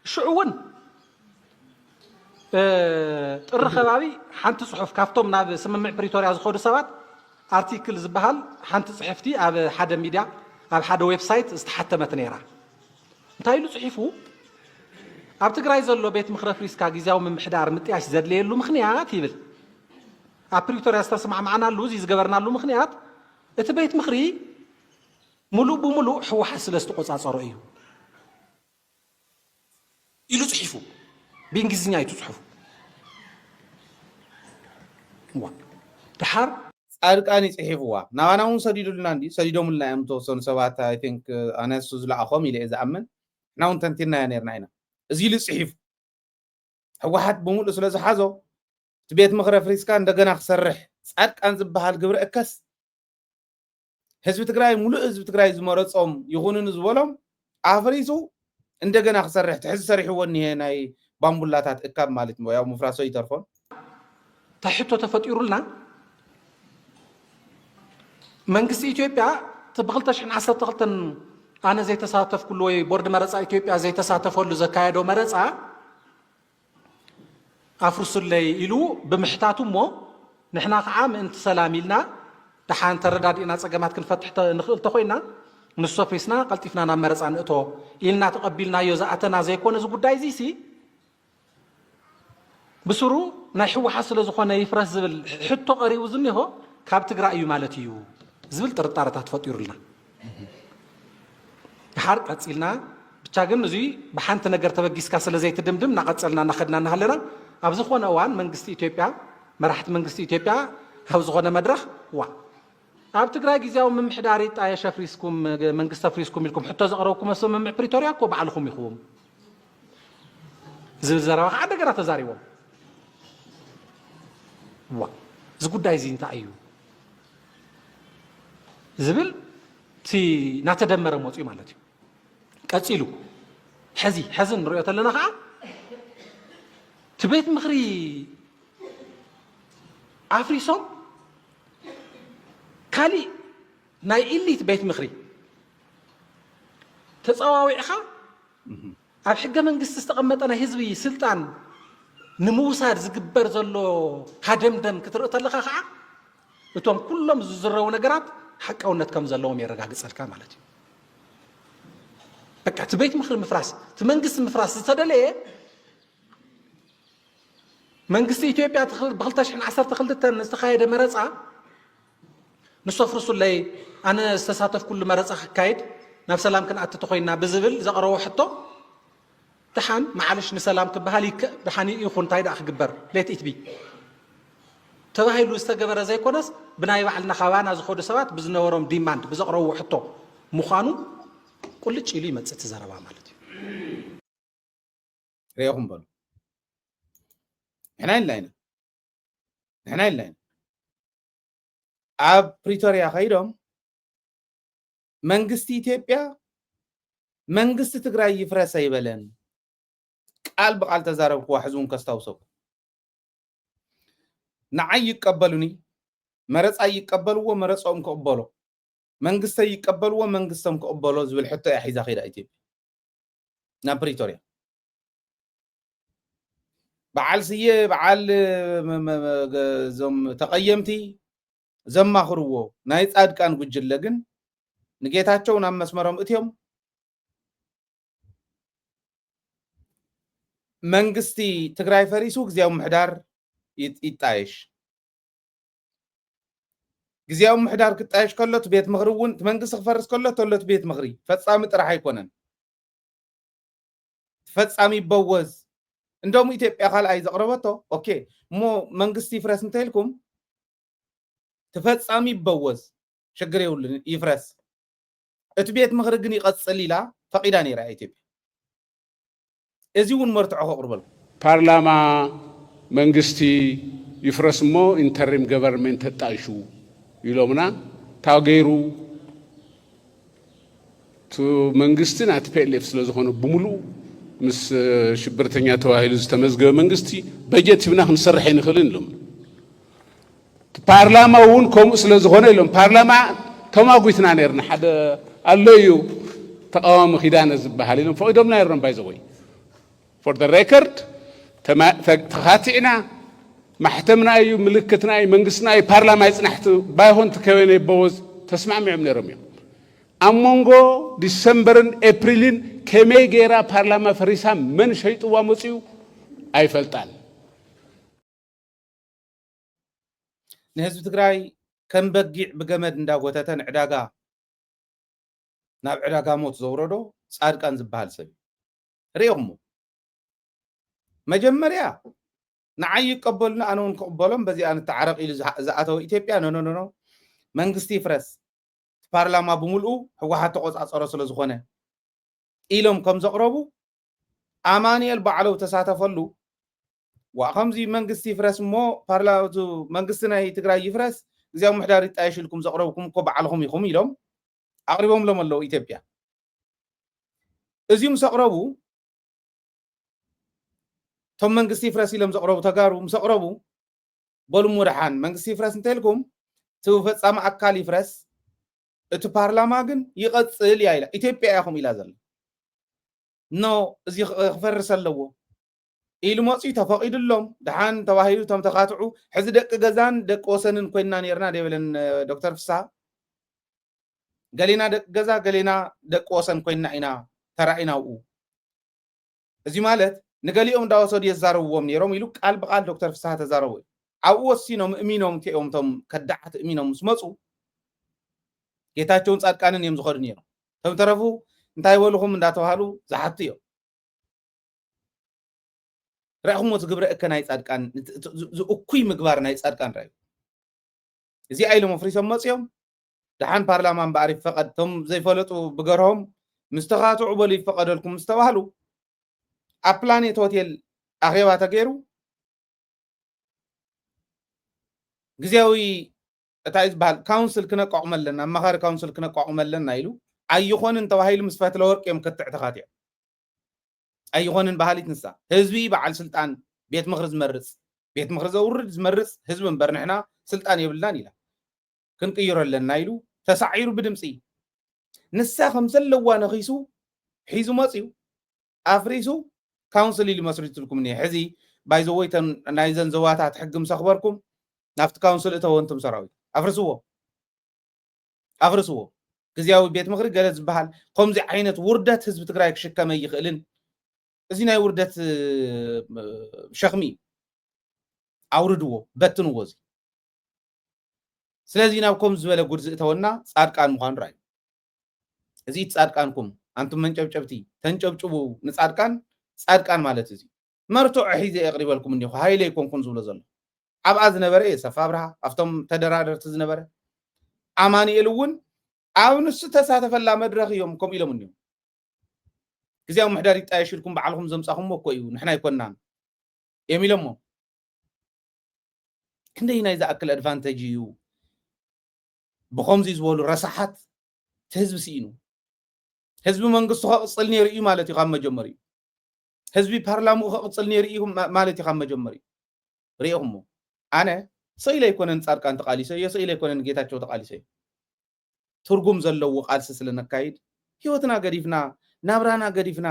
Speaker 9: شعون الرخبابي حنت صحف كافتوم ناب سمع بريتوريا زخود سبات ارتيكل زبهال حنت صحفتي اب حدا ميديا اب حدا ويب سايت استحتمت نيرا تايلو صحيفو اب تግራይ ዘሎ ቤት ምኽረ ፍሪስካ ጊዜያዊ ምምሕዳር ምጥያሽ ዘድልየሉ ምኽንያት ይብል ኣብ ፕሪቶርያ ዝተሰማዕማዕናሉ እዚ ዝገበርናሉ ምኽንያት እቲ ቤት ምኽሪ ሙሉእ ብሙሉእ ሕወሓት ስለ ዝተቆፃፀሮ እዩ ኢሉ ጽሒፉ ብእንግሊዝኛ እዩ ጽሑፉ ድሓር
Speaker 5: ጻድቃኒ ጽሒፍዋ ናባናውን ሰዲዱልና እንዲ ሰዲዶምልና እዮም ተወሰኑ ሰባት አይ ቲንክ ኣነሱ ዝለኣኾም ኢለ ዝኣምን ናውን ተንቲና ነርና ኢና እዚ ልጽሒፍ ሕወሓት ብሙሉእ ስለ ዝሓዞ እቲ ቤት ምኽረ ፍሪስካ እንደገና ክሰርሕ ጻድቃን ዝበሃል ግብሪ እከስ ህዝቢ ትግራይ ሙሉእ ህዝቢ ትግራይ ዝመረፆም ይኹንን ዝበሎም ኣፍሪሱ እንደገና ክሰርሕ ትሕዚ ሰሪሕዎ እኒሄ ናይ ባምቡላታት እካብ ማለት ነው ያው ምፍራሶ ይተርፎን
Speaker 9: ታሕቶ ተፈጢሩልና መንግስቲ ኢትዮጵያ ብ2012 ኣነ ዘይተሳተፍኩሉ ወይ ቦርድ መረፃ ኢትዮጵያ ዘይተሳተፈሉ ዘካየደው መረፃ ኣፍርሱለይ ኢሉ ብምሕታቱ እሞ ንሕና ከዓ ምእንቲ ሰላም ኢልና ድሓን ተረዳዲእና ፀገማት ክንፈትሕ ንኽእል ተኮይና ንሱ ኣፍሪስና ቀልጢፍና ናብ መረፃ ንእቶ ኢልና ተቐቢልናዮ ዝኣተና ዘይኮነ እዚ ጉዳይ እዚ ብስሩ ናይ ሕወሓት ስለ ዝኾነ ይፍረስ ዝብል ሕቶ ቀሪቡ ዝኒሆ ካብ ትግራይ እዩ ማለት እዩ ዝብል ጥርጣረታት ተፈጢሩልና ድሓር ቀፂልና ብቻ ግን እዚ ብሓንቲ ነገር ተበጊስካ ስለ ዘይትድምድም ናቐፀልና እናኸድና እናሃለና ኣብ ዝኾነ እዋን መንግስቲ ኢትዮጵያ መራሕቲ መንግስቲ ኢትዮጵያ ኣብ ዝኾነ መድረኽ ኣብ ትግራይ ጊዜያዊ ምምሕዳር ጣየሽ ኣፍሪስኩም መንግስቲ ኣፍሪስኩም ኢልኩም ሕቶ ዘቕረብኩም ስምምዕ ፕሪቶርያ እኮ ባዕልኩም ኢኹም ዝብል ዘረባ ከዓ እንደገና ተዛሪቦም እዚ ጉዳይ እዚ እንታይ እዩ ዝብል እቲ ናተደመረ መፅኡ ማለት እዩ ቀፂሉ ሕዚ ንሪኦ ተለና ከዓ እቲ ቤት ምኽሪ ኣፍሪሶም ካሊእ ናይ ኢሊት ቤት ምኽሪ ተፀዋዊዕኻ ኣብ ሕገ መንግስቲ ዝተቐመጠ ናይ ህዝቢ ስልጣን ንምውሳድ ዝግበር ዘሎ ካደምደም ክትርኢ ተለኻ ከዓ እቶም ኩሎም ዝዝረቡ ነገራት ሓቃውነት ከም ዘለዎም የረጋግፀልካ ማለት እዩ በቃ ትቤት ምክር ምፍራስ ትመንግስት ምፍራስ ዝተደለየ መንግስት ኢትዮጵያ ብ2012 ዝተካየደ መረፃ ንሶፍርሱ ላይ ኣነ ዝተሳተፍ ኩሉ መረፃ ክካየድ ናብ ሰላም ክንኣትቶ ኮይና ብዝብል ዘቕረቦ ሕቶ ድሓን ማዓልሽ ንሰላም ክበሃል ድሓን ይኹን እንታይ ደኣ ክግበር ሌት ኢት ቢ ተባሂሉ ዝተገበረ ዘይኮነስ ብናይ ባዕልና ኻባና ዝኸዱ ሰባት ብዝነበሮም ዲማንድ ብዘቕረቦ ሕቶ ምዃኑ ቁልጭ ኢሉ ይመፅእ ትዘረባ ማለት እዩ
Speaker 5: ريهم بلو احنا إلينا اب بريتوريا خيرهم منغستي إثيوبيا منغست تግራይ ይፍረስ አይበለን ቃል በቃል ተዛረብኩ ዋሕዙን ከስታውሰው ንዓይ ይቀበሉኒ መረፃ ይቀበልዎ መረፃም ከቀበሎ መንግስተ ይቀበልዎ መንግስተም ከቀበሎ ዝብል ሕቶ ያሒዛ ኸይዳ ኢትዮጵያ ና ብሪቶሪያ በዓል ስየ በዓል ዞም ተቀየምቲ ዘማኽርዎ ናይ ጻድቃን ጉጅለ ግን ንጌታቸው ናብ መስመሮም እትዮም መንግስቲ ትግራይ ፈሪሱ ግዚያው ምሕዳር ይጣየሽ ግዚያው ምሕዳር ክጣየሽ ከሎት ቤት ምኽሪውን መንግስቲ ክፈርስ ከሎት ተሎት ቤት ምኽሪ ፈጻሚ ጥራሕ አይኮነን ፈጻሚ ይበወዝ እንደውም ኢትዮጵያ ካልአይ ዘቅረበቶ ኦኬ ሞ መንግስቲ ይፍረስ እንተልኩም ተፈጻሚ ይበወዝ ችግር ይውልን ይፍረስ እቲ ቤት ምኽሪ ግን ይቀጽል ኢላ ፈቂዳ ነይራ ኢትዮጵያ እዚውን መርትዖ ከቅርበል
Speaker 10: ፓርላማ መንግስቲ ይፍረስሞ ኢንተሪም ገቨርንመንት ተጣይሹ ይሎምና ታገይሩ ቱ መንግስትን አትፔልፍ ስለዝኾነ ብሙሉ ምስ ሽብርተኛ ተዋሂሉ ዝተመዝገበ መንግስቲ በጀት ይብና ክንሰርሕ ይንኽልን ኢሎም ፓርላማውን ከምኡ ስለዝኾነ ኢሎም ፓርላማ ተማጉይትና ነርና ሓደ ኣለዩ ተቃዋሚ ኺዳነ ዝበሃል ኢሎም ፈቂዶምና ይሮም ባይዘወይ for the record ተኻቲዕና ማሕተምና እዩ ምልክትና እዩ መንግስትና እዩ ፓርላማ ይጽናሕቲ ባይሆን ተከወነ ይበወዝ ተስማዕሚዖም ነይሮም እዮም ኣብ መንጎ ዲሰምበርን ኤፕሪልን ከመይ ጌራ ፓርላማ ፈሪሳ መን ሸይጥዋ መፅኡ ኣይፈልጣን
Speaker 5: ንህዝቢ ትግራይ ከም በጊዕ ብገመድ እንዳጎተተ ንዕዳጋ ናብ ዕዳጋ ሞት ዘውረዶ ጻድቃን ዝበሃል ሰብ ሪኦሞ መጀመሪያ ንዓይ ይቀበሉና ኣነውን ከቀበሎም በዚ ኣነ ተዓረቕ ኢሉ ዝኣተው ኢትዮጵያ ኖ መንግስቲ ይፍረስ ፓርላማ ብሙልኡ ህወሓት ተቆጻጸሮ ስለ ዝኾነ ኢሎም ከም ዘቅረቡ ኣማኒኤል ባዕለው ተሳተፈሉ ወኸምዚ መንግስቲ ይፍረስ ሞ ፓርላማቱ መንግስቲ ናይ ትግራይ ይፍረስ ግዚያዊ ምሕዳር ይጣየሽ ኢልኩም ዘቅረብኩም እኮ ባዕልኩም ኢኹም ኢሎም ኣቅሪቦም ሎም ኣለው ኢትዮጵያ እዚኦም ሰቅረቡ ቶም መንግስቲ ይፍረስ ኢሎም ዘቅረቡ ተጋሩ ምሰቅረቡ በሉም ወድሓን መንግስቲ ይፍረስ እንተልኩም ትፈጻሚ ኣካል ይፍረስ እቲ ፓርላማ ግን ይቀጽል ያይላ ኢትዮጵያ ያኹም ኢላ ዘለ ኖ እዚ ክፈርስ ኣለዎ ኢሉ መፅኡ ተፈቂድሎም ድሓን ተባሂሉ ቶም ተኻትዑ ሕዚ ደቂ ገዛን ደቂ ወሰንን ኮይና ነርና ደብለን ዶክተር ፍስሓ ገሊና ደቂ ገዛ ገሊና ደቂ ወሰን ኮይና ኢና ተራኢናው እዚ ማለት ንገሊኦም ዳወሰድ የዛረብዎም ነይሮም ኢሉ ቃል በቃል ዶክተር ፍስሓ ተዛረቡ ኣብኡ ወሲኖም እሚኖም ቲኦም ቶም ከዳዓት እሚኖም ስመፁ ጌታቸውን ጻድቃንን እዮም ዝኸዱ ነይሮም ቶም ተረፉ እንታይ ወልኹም እንዳተባሃሉ ዝሓቱ እዮም ረእኹም ዝግብረ እከ ናይ ጻድቃን እኩይ ምግባር ናይ ጻድቃን ራዩ እዚ ኣይሎም ኣፍሪሶም መፅዮም ድሓን ፓርላማ እምበኣር ይፈቐድ ቶም ዘይፈለጡ ብገርሆም ምስተኻትዑ በሉ ይፈቐደልኩም ምስተባሃሉ ኣብ ፕላኔት ሆቴል ኣኼባ ተገይሩ ግዚያዊ እታይ ዝበሃል ካውንስል ክነቋቁም ኣለና ኣማኻሪ ካውንስል ክነቋቁም ኣለና ኢሉ ኣይኾንን ተባሂሉ ምስ ፈትለ ወርቅ እዮም ክትዕ ተኻትዑ ኣይኾንን ባህሊት ንሳ ህዝቢ በዓል ስልጣን ቤት ምኽሪ ዝመርፅ ቤት ምኽሪ ዘውርድ ዝመርፅ ህዝቢ እምበር ንሕና ስልጣን የብልናን ኢላ ክንቅይሮ ኣለና ኢሉ ተሳዒሩ ብድምፂ ንሳ ከም ዘለዋ ነኺሱ ሒዙ መፅኡ ኣፍሪሱ ካውንስል ኢሉ መስሪትልኩም እኒሄ ሕዚ ባይዘወይተን ናይ ዘንዘዋታት ሕጊ ምሰኽበርኩም ናብቲ ካውንስል እተወንቱም ሰራዊት ኣፍርስዎ ግዚያዊ ቤት ምክሪ ገለ ዝበሃል ከምዚ ዓይነት ውርደት ህዝቢ ትግራይ ክሽከመ ይኽእልን እዚ ናይ ውርደት ሸኽሚ ኣውርድዎ በትንዎ እዚ ስለዚ ናብ ከም ዝበለ ጉድ ዝእተወና ጻድቃን ምዃኑ ራእዩ እዚ ጻድቃንኩም አንቱም መንጨብጨብቲ ተንጨብጭቡ ንጻድቃን ማለት እዚ መርቱዕ ሒዘ የቅሪበልኩም እንዲኹ ሃይለ ይኮንኩን ዝብሎ ዘሎ ኣብኣ ዝነበረ ሰፋ ብርሃ ኣብቶም ተደራደርቲ ዝነበረ ኣማኒኤል እውን ኣብ ንሱ ተሳተፈላ መድረኽ እዮም ከምኡ ኢሎም እንዲሁ ግዚያዊ ምሕዳር ይጣየሽ ኢልኩም በዓልኩም ዘምፃኹም እኮ እዩ ንሕና ይኮናን እዮም ኢሎሞ ክንደይ ናይ ዝኣክል ኣድቫንቴጅ እዩ ብኸምዚ ዝበሉ ረሳሓት ህዝቢ ሲኢኑ ህዝቢ መንግስቱ ከቕፅል ነይሩ እዩ ማለት እዩ ካብ መጀመር እዩ ህዝቢ ፓርላማኡ ከቕፅል ነይሩ እዩ ማለት እዩ ካብ መጀመር እዩ ሪኢኹሞ ኣነ ስኢለ ይኮነን ጻድቃን ተቃሊሰ እየ ስኢለ ይኮነን ጌታቸው ተቃሊሰ እዩ ትርጉም ዘለዎ ቃልሲ ስለነካይድ ህይወትና ገዲፍና ናብራና ገዲፍና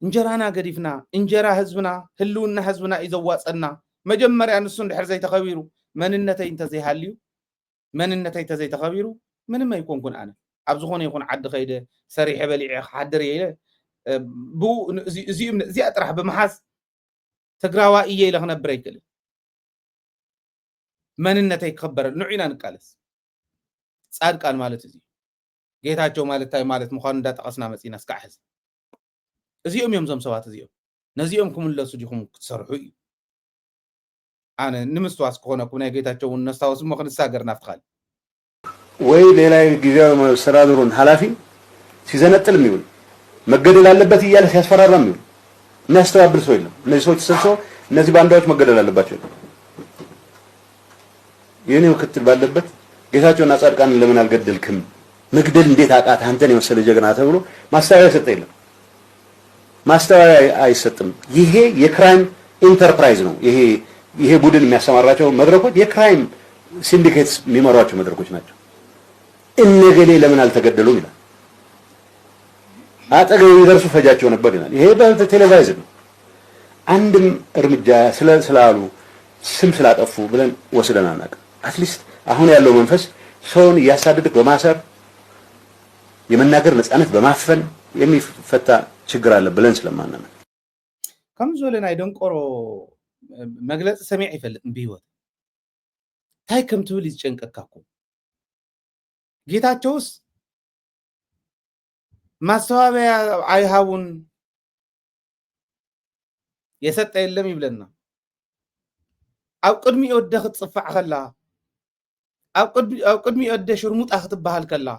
Speaker 5: እንጀራና ገዲፍና እንጀራ ህዝብና ህልውና ህዝብና ይዘዋፀና መጀመርያ ንሱ እንድሕር ዘይተኸቢሩ መንነተይ እንተዘይሃልዩ መንነተይ ተዘይተኸቢሩ ምንም ኣይኮንኩን ኣነ ኣብ ዝኾነ ይኹን ዓዲ ኸይደ ሰሪሐ በሊዐ ክሓድር እየ እዚኣ ጥራሕ ብምሓዝ ትግራዋ እየ ኢለ ክነብር ኣይክእልን መንነተይ ክኽበር ንዑ ኢና ንቃለስ ጻድቃን ማለት እዚ ጌታቸው ማለት እንታይ ማለት ምዃኑ እንዳጠቐስና መፂና እስካዕ ሕዚ እዚኦም እዮም ዞም ሰባት እዚኦም ነዚኦም ክምለሱ ዲኹም ክትሰርሑ እዩ ኣነ ንምስትዋስ ክኾነኩም ናይ ጌታቸው እውን ነስታወስ እሞ ክንሳገር ናፍትኻል
Speaker 4: ወይ ሌላ ጊዜያዊ መስተዳድሩን ኃላፊ ሲዘነጥል የሚውል መገደል አለበት እያለ ሲያስፈራራ የሚውል የሚያስተባብል ሰው የለም። እነዚህ ሰዎች ተሰብስበው እነዚህ ባንዳዎች መገደል አለባቸው የኔ ምክትል ባለበት ጌታቸውና ጻድቃንን ለምን አልገደልክም መግደል እንዴት አቃተ አንተን የመሰለ ጀግና ተብሎ ማስተባበያ ሰጠ የለም። ማስተባበያ አይሰጥም። ይሄ የክራይም ኢንተርፕራይዝ ነው። ይሄ ቡድን የሚያሰማራቸው መድረኮች የክራይም ሲንዲኬትስ የሚመሯቸው መድረኮች ናቸው። እነገሌ ለምን አልተገደሉም ይላል። አጠገቡ ይደርሱ ፈጃቸው ነበር ይላል። ይሄ በቴሌቪዥን ነው። አንድም እርምጃ ስላሉ ስም ስላጠፉ ብለን ወስደን አናውቅም። አትሊስት አሁን ያለው መንፈስ ሰውን እያሳደድክ በማሰር የመናገር ነፃነት በማፈን የሚፈታ ችግር አለ ብለን ስለማናምን
Speaker 5: ከም ዘለን አይደንቆሮ መግለጽ ሰሚዕ ይፈልጥም በህይወት ታይ ከም ትብል ይጨንቀካኩ ጌታቸውስ ማስተባበያ አይሃቡን የሰጠ የለም ይብለና ኣብ ቅድሚ ወደ ክትጽፋዕ ከላ ኣብ ቅድሚ ወደ ሽርሙጣ ክትበሃል ከላ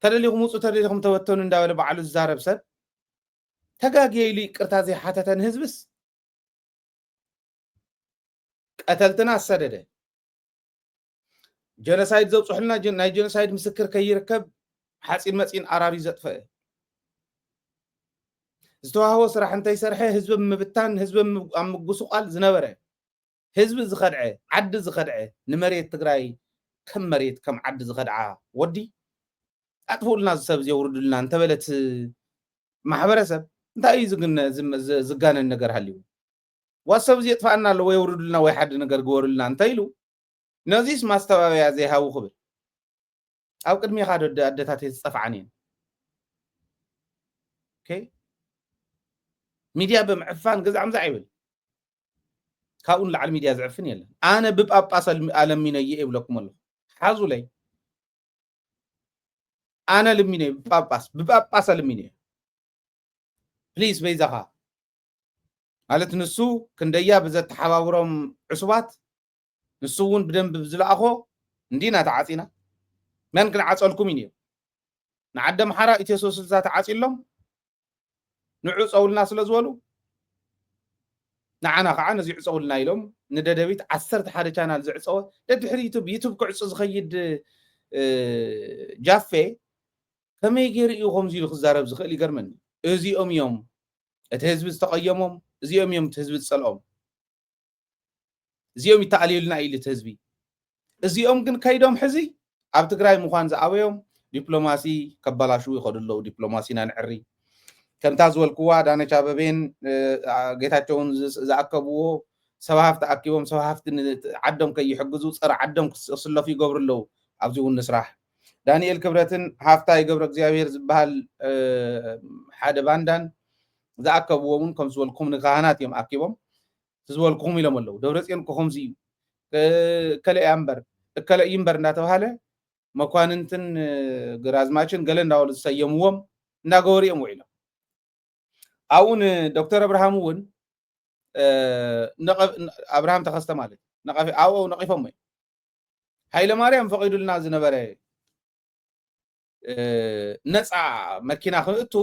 Speaker 5: ተደሊኹም ውፁ ተደሊኹም ተወተኑ እንዳበለ በዓሉ ዝዛረብ ሰብ ተጋጊሉ ይቅርታ ዘይሓተተን ህዝብስ ቀተልትና አሰደደ ጀኖሳይድ ዘብፅሑልና ናይ ጀኖሳይድ ምስክር ከይርከብ ሓፂን መፂን ኣራሪ ዘጥፈአ ዝተዋህቦ ስራሕ እንተይሰርሐ ህዝቢ ምብታን ህዝቢ ኣብ ምጉስቋል ዝነበረ ህዝቢ ዝኸድዐ ዓዲ ዝኸድዐ ንመሬት ትግራይ ከም መሬት ከም ዓዲ ዝኸድዓ ወዲ ኣጥፉልና ሰብ ዘውርዱልና እንተበለት ማሕበረሰብ እንታይ ዝጋነን ነገር ሃልዩ ወሰብ ዝጥፋና ኣሎ ወይ ውርዱልና ወይ ሓደ ነገር ገወሩልና እንተይሉ ነዚስ ማስተባበያ ዘይሃቡ ክብል ኣብ ቅድሚ ካዶ ኣደታት ዝፀፍዓን እየን ኦኬ ሚድያ ብምዕፋን ገዛዕም ዛዕብል ካብኡን ለዓል ሚድያ ዝዕፍን የለን ኣነ ብጳጳስ ኣለሚነየ ይብለኩም ኣሎ ሓዙ ላይ ኣነ ለሚነ ብጳጳስ ኣለሚነየ ፕሊዝ በይዛኻ ማለት ንሱ ክንደያ ብዘተሓባብሮም ዕሱባት ንሱ እውን ብደንብ ብዝለኣኾ እንዲና ተዓፂና መን ክንዓፀልኩም እዩ ንዓደ ምሓራ ኢትዮ 360 ተዓፂሎም ንዑ ፀውልና ስለ ዝበሉ ንዓና ከዓ ነዚ ዕፀውልና ኢሎም ንደደቢት 11 ቻናል ዝዕፀወ ደድሕሪ ዩቱብ ክዕፁ ዝኸይድ ጃፌ ከመይ ገይሩ እዩ ከምዚ ኢሉ ክዛረብ ዝኽእል ይገርመኒ እዚኦም እዮም እቲ ህዝቢ ዝተቐየሞም እዚኦም እዮም እቲ ህዝቢ ዝፀልኦም እዚኦም ይተኣልዩልና ኢሉ እቲ ህዝቢ እዚኦም ግን ከይዶም ሕዚ ኣብ ትግራይ ምዃን ዝኣበዮም ዲፕሎማሲ ከበላሹ ይኸዱ ኣለዉ ዲፕሎማሲና ንዕሪ ከምታ ዝበልክዋ ዳነች ኣበቤን ጌታቸውን ዝኣከብዎ ሰብሃፍቲ ተኣኪቦም ሰብሃፍቲ ዓዶም ከይሕግዙ ፀረ ዓዶም ክስለፉ ይገብሩ ኣለዉ ኣብዚውን ንስራሕ ዳንኤል ክብረትን ሃፍታይ ገብረ እግዚኣብሔር ዝበሃል ሓደ ባንዳን ዝኣከብዎምን ከም ዝበልኩም ንካህናት እዮም ኣኪቦም ዝበልኩም ኢሎም ኣለዉ ደብረፅዮን ከምዚ እዩ ከለያ እምበር እከለይ እምበር እንዳተባሃለ መኳንንትን ግራዝማችን ገለ እንዳበሉ ዝሰየምዎም እንዳገበሩ እዮም ውዒሎም ኣብኡን ዶክተር አብርሃም እውን አብርሃም ተኸስተ ማለት ኣብኡ ነቂፎም እዮም ሃይለ ማርያም ፈቂዱልና ዝነበረ ነፃ መኪና ክንእቱ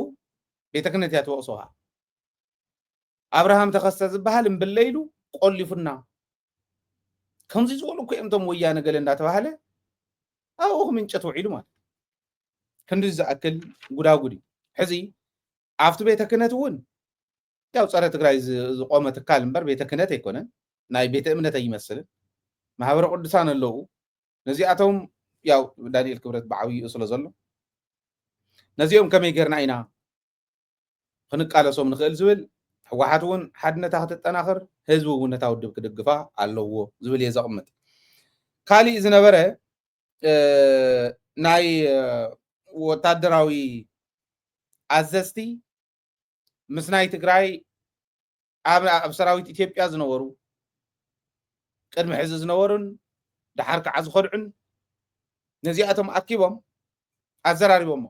Speaker 5: ቤተ ክህነት እያ ትወቅሶሃ አብርሃም ተኸስተ ዝበሃል እምብለይሉ ቆሊፉና ከምዚ ዝበሉ እኮ እዮም እቶም ወያነ ገለ እንዳተባሃለ ኣብኡ ምንጨት ውዒሉ ማለት ክንዲ ዝኣክል ጉዳጉዲ ሕዚ ኣብቲ ቤተ ክህነት እውን ያው ፀረ ትግራይ ዝቆመ ትካል እምበር ቤተ ክህነት ኣይኮነን ናይ ቤተ እምነት ኣይመስልን ማሕበረ ቅዱሳን ኣለዉ ነዚኣቶም ያው ዳንኤል ክብረት ብዓብይኡ ስለ ዘሎ ነዚኦም ከመይ ጌርና ኢና ክንቃለሶም ንኽእል ዝብል ሕወሓት እውን ሓድነታ ክትጠናኽር ህዝቢ እውን ነታ ውድብ ክድግፋ ኣለዎ ዝብል እየ ዘቕምጥ ካሊእ ዝነበረ ናይ ወታደራዊ ኣዘዝቲ ምስ ናይ ትግራይ ኣብ ሰራዊት ኢትዮጵያ ዝነበሩ ቅድሚ ሕዚ ዝነበሩን ድሓር ከዓ ዝኸድዑን ነዚኣቶም ኣኪቦም ኣዘራሪቦሞ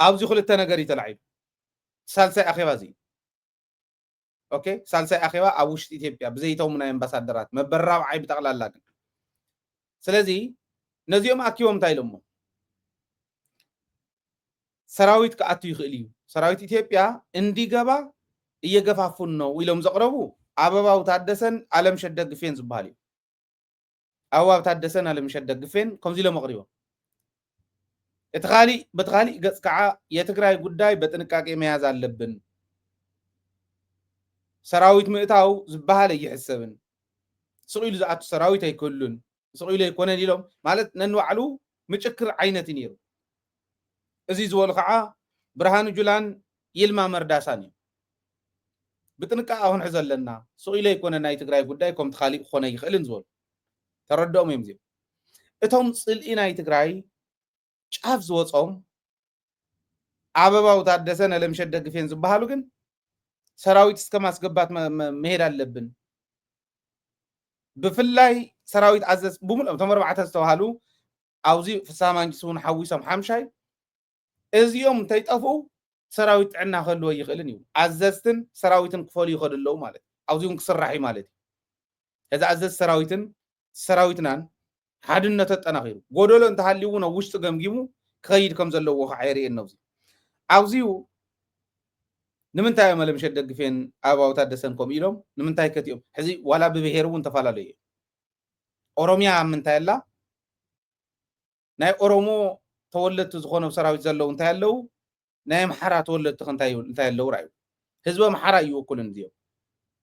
Speaker 5: ኣብዚ ክልተ ነገር ይተላዒሉ ሳልሳይ ኣኼባ እዚ ኦኬ ሳልሳይ ኣኼባ ኣብ ውሽጢ ኢትዮጵያ ብዘይቶም ናይ ኣምባሳደራት መበራብዓይ ብጠቕላላ ግን ስለዚ ነዚኦም ኣኪቦም እንታይ ኢሎሞ ሰራዊት ክኣቱ ይኽእል እዩ ሰራዊት ኢትዮጵያ እንዲገባ እየገፋፉን ነው ኢሎም ዘቕረቡ ኣበባው ታደሰን ኣለምሸት ደግፌን ዝበሃል እዩ ኣበባው ታደሰን ኣለምሸት ደግፌን ከምዚ ኢሎም ኣቕሪቦም እቲ ካሊእ በቲ ካሊእ ገጽ ከዓ የትግራይ ጉዳይ በጥንቃቄ መያዝ ኣለብን ሰራዊት ምእታው ዝበሃል ኣይሕሰብን ስቂሉ ዝኣቱ ሰራዊት ኣይክህሉን ስቂሉ ኣይኮነን ኢሎም ማለት ነንባዕሉ ምጭክር ዓይነት ነይሩ እዚ ዝበሉ ከዓ ብርሃኑ ጁላን ይልማ መርዳሳን እዩ ብጥንቃቄ ክንሕዝ ኣለና ስቂሉ ኣይኮነ ናይ ትግራይ ጉዳይ ከምቲ ካሊእ ክኾነ ይኽእልን ዝበሉ ተረድኦም እዮም እዚኦም እቶም ፅልኢ ናይ ትግራይ ጫፍ ዝወፆም ኣበባው ታደሰን ኣለምሸት ደግፌን ዝበሃሉ ግን ሰራዊት እስከ ማስገባት መሄድ ኣለብን ብፍላይ ሰራዊት ኣዘዝ ብሙሉኦም እቶም ኣርባዕተ ዝተባሃሉ ኣብዚ ፍስሓ ማንጁስ እውን ሓዊሶም ሓምሻይ እዚኦም እንተይጠፍኡ ሰራዊት ጥዕና ክህልዎ ይኽእልን እዩ ኣዘዝትን ሰራዊትን ክፈልዩ ይኽእሉ ኣለዉ ማለት ኣብዚ እውን ክስራሕ እዩ ማለት እዩ እዚ ኣዘዝ ሰራዊትን ሰራዊትናን ሓድነቱ ኣጠናኺሩ ጎደሎ እንተሃልዩ እውን ኣብ ውሽጢ ገምጊሙ ክኸይድ ከም ዘለዎ ከዓ የርእየና ኣብዚ ኣብዚኡ ንምንታይ እዮም ኣለምሸት ደግፌን ኣበባው ታደሰን ከምኡ ኢሎም ንምንታይ ከትዮም ሕዚ ዋላ ብብሄር እውን ተፈላለዩ ኦሮሚያ ምንታይ ኣላ ናይ ኦሮሞ ተወለድቲ ዝኾኑ ሰራዊት ዘለዉ እንታይ ኣለዉ ናይ ኣምሓራ ተወለድቲ እንታይ ኣለዉ ራእዩ ህዝቢ ኣምሓራ ይውክሉን እዚኦም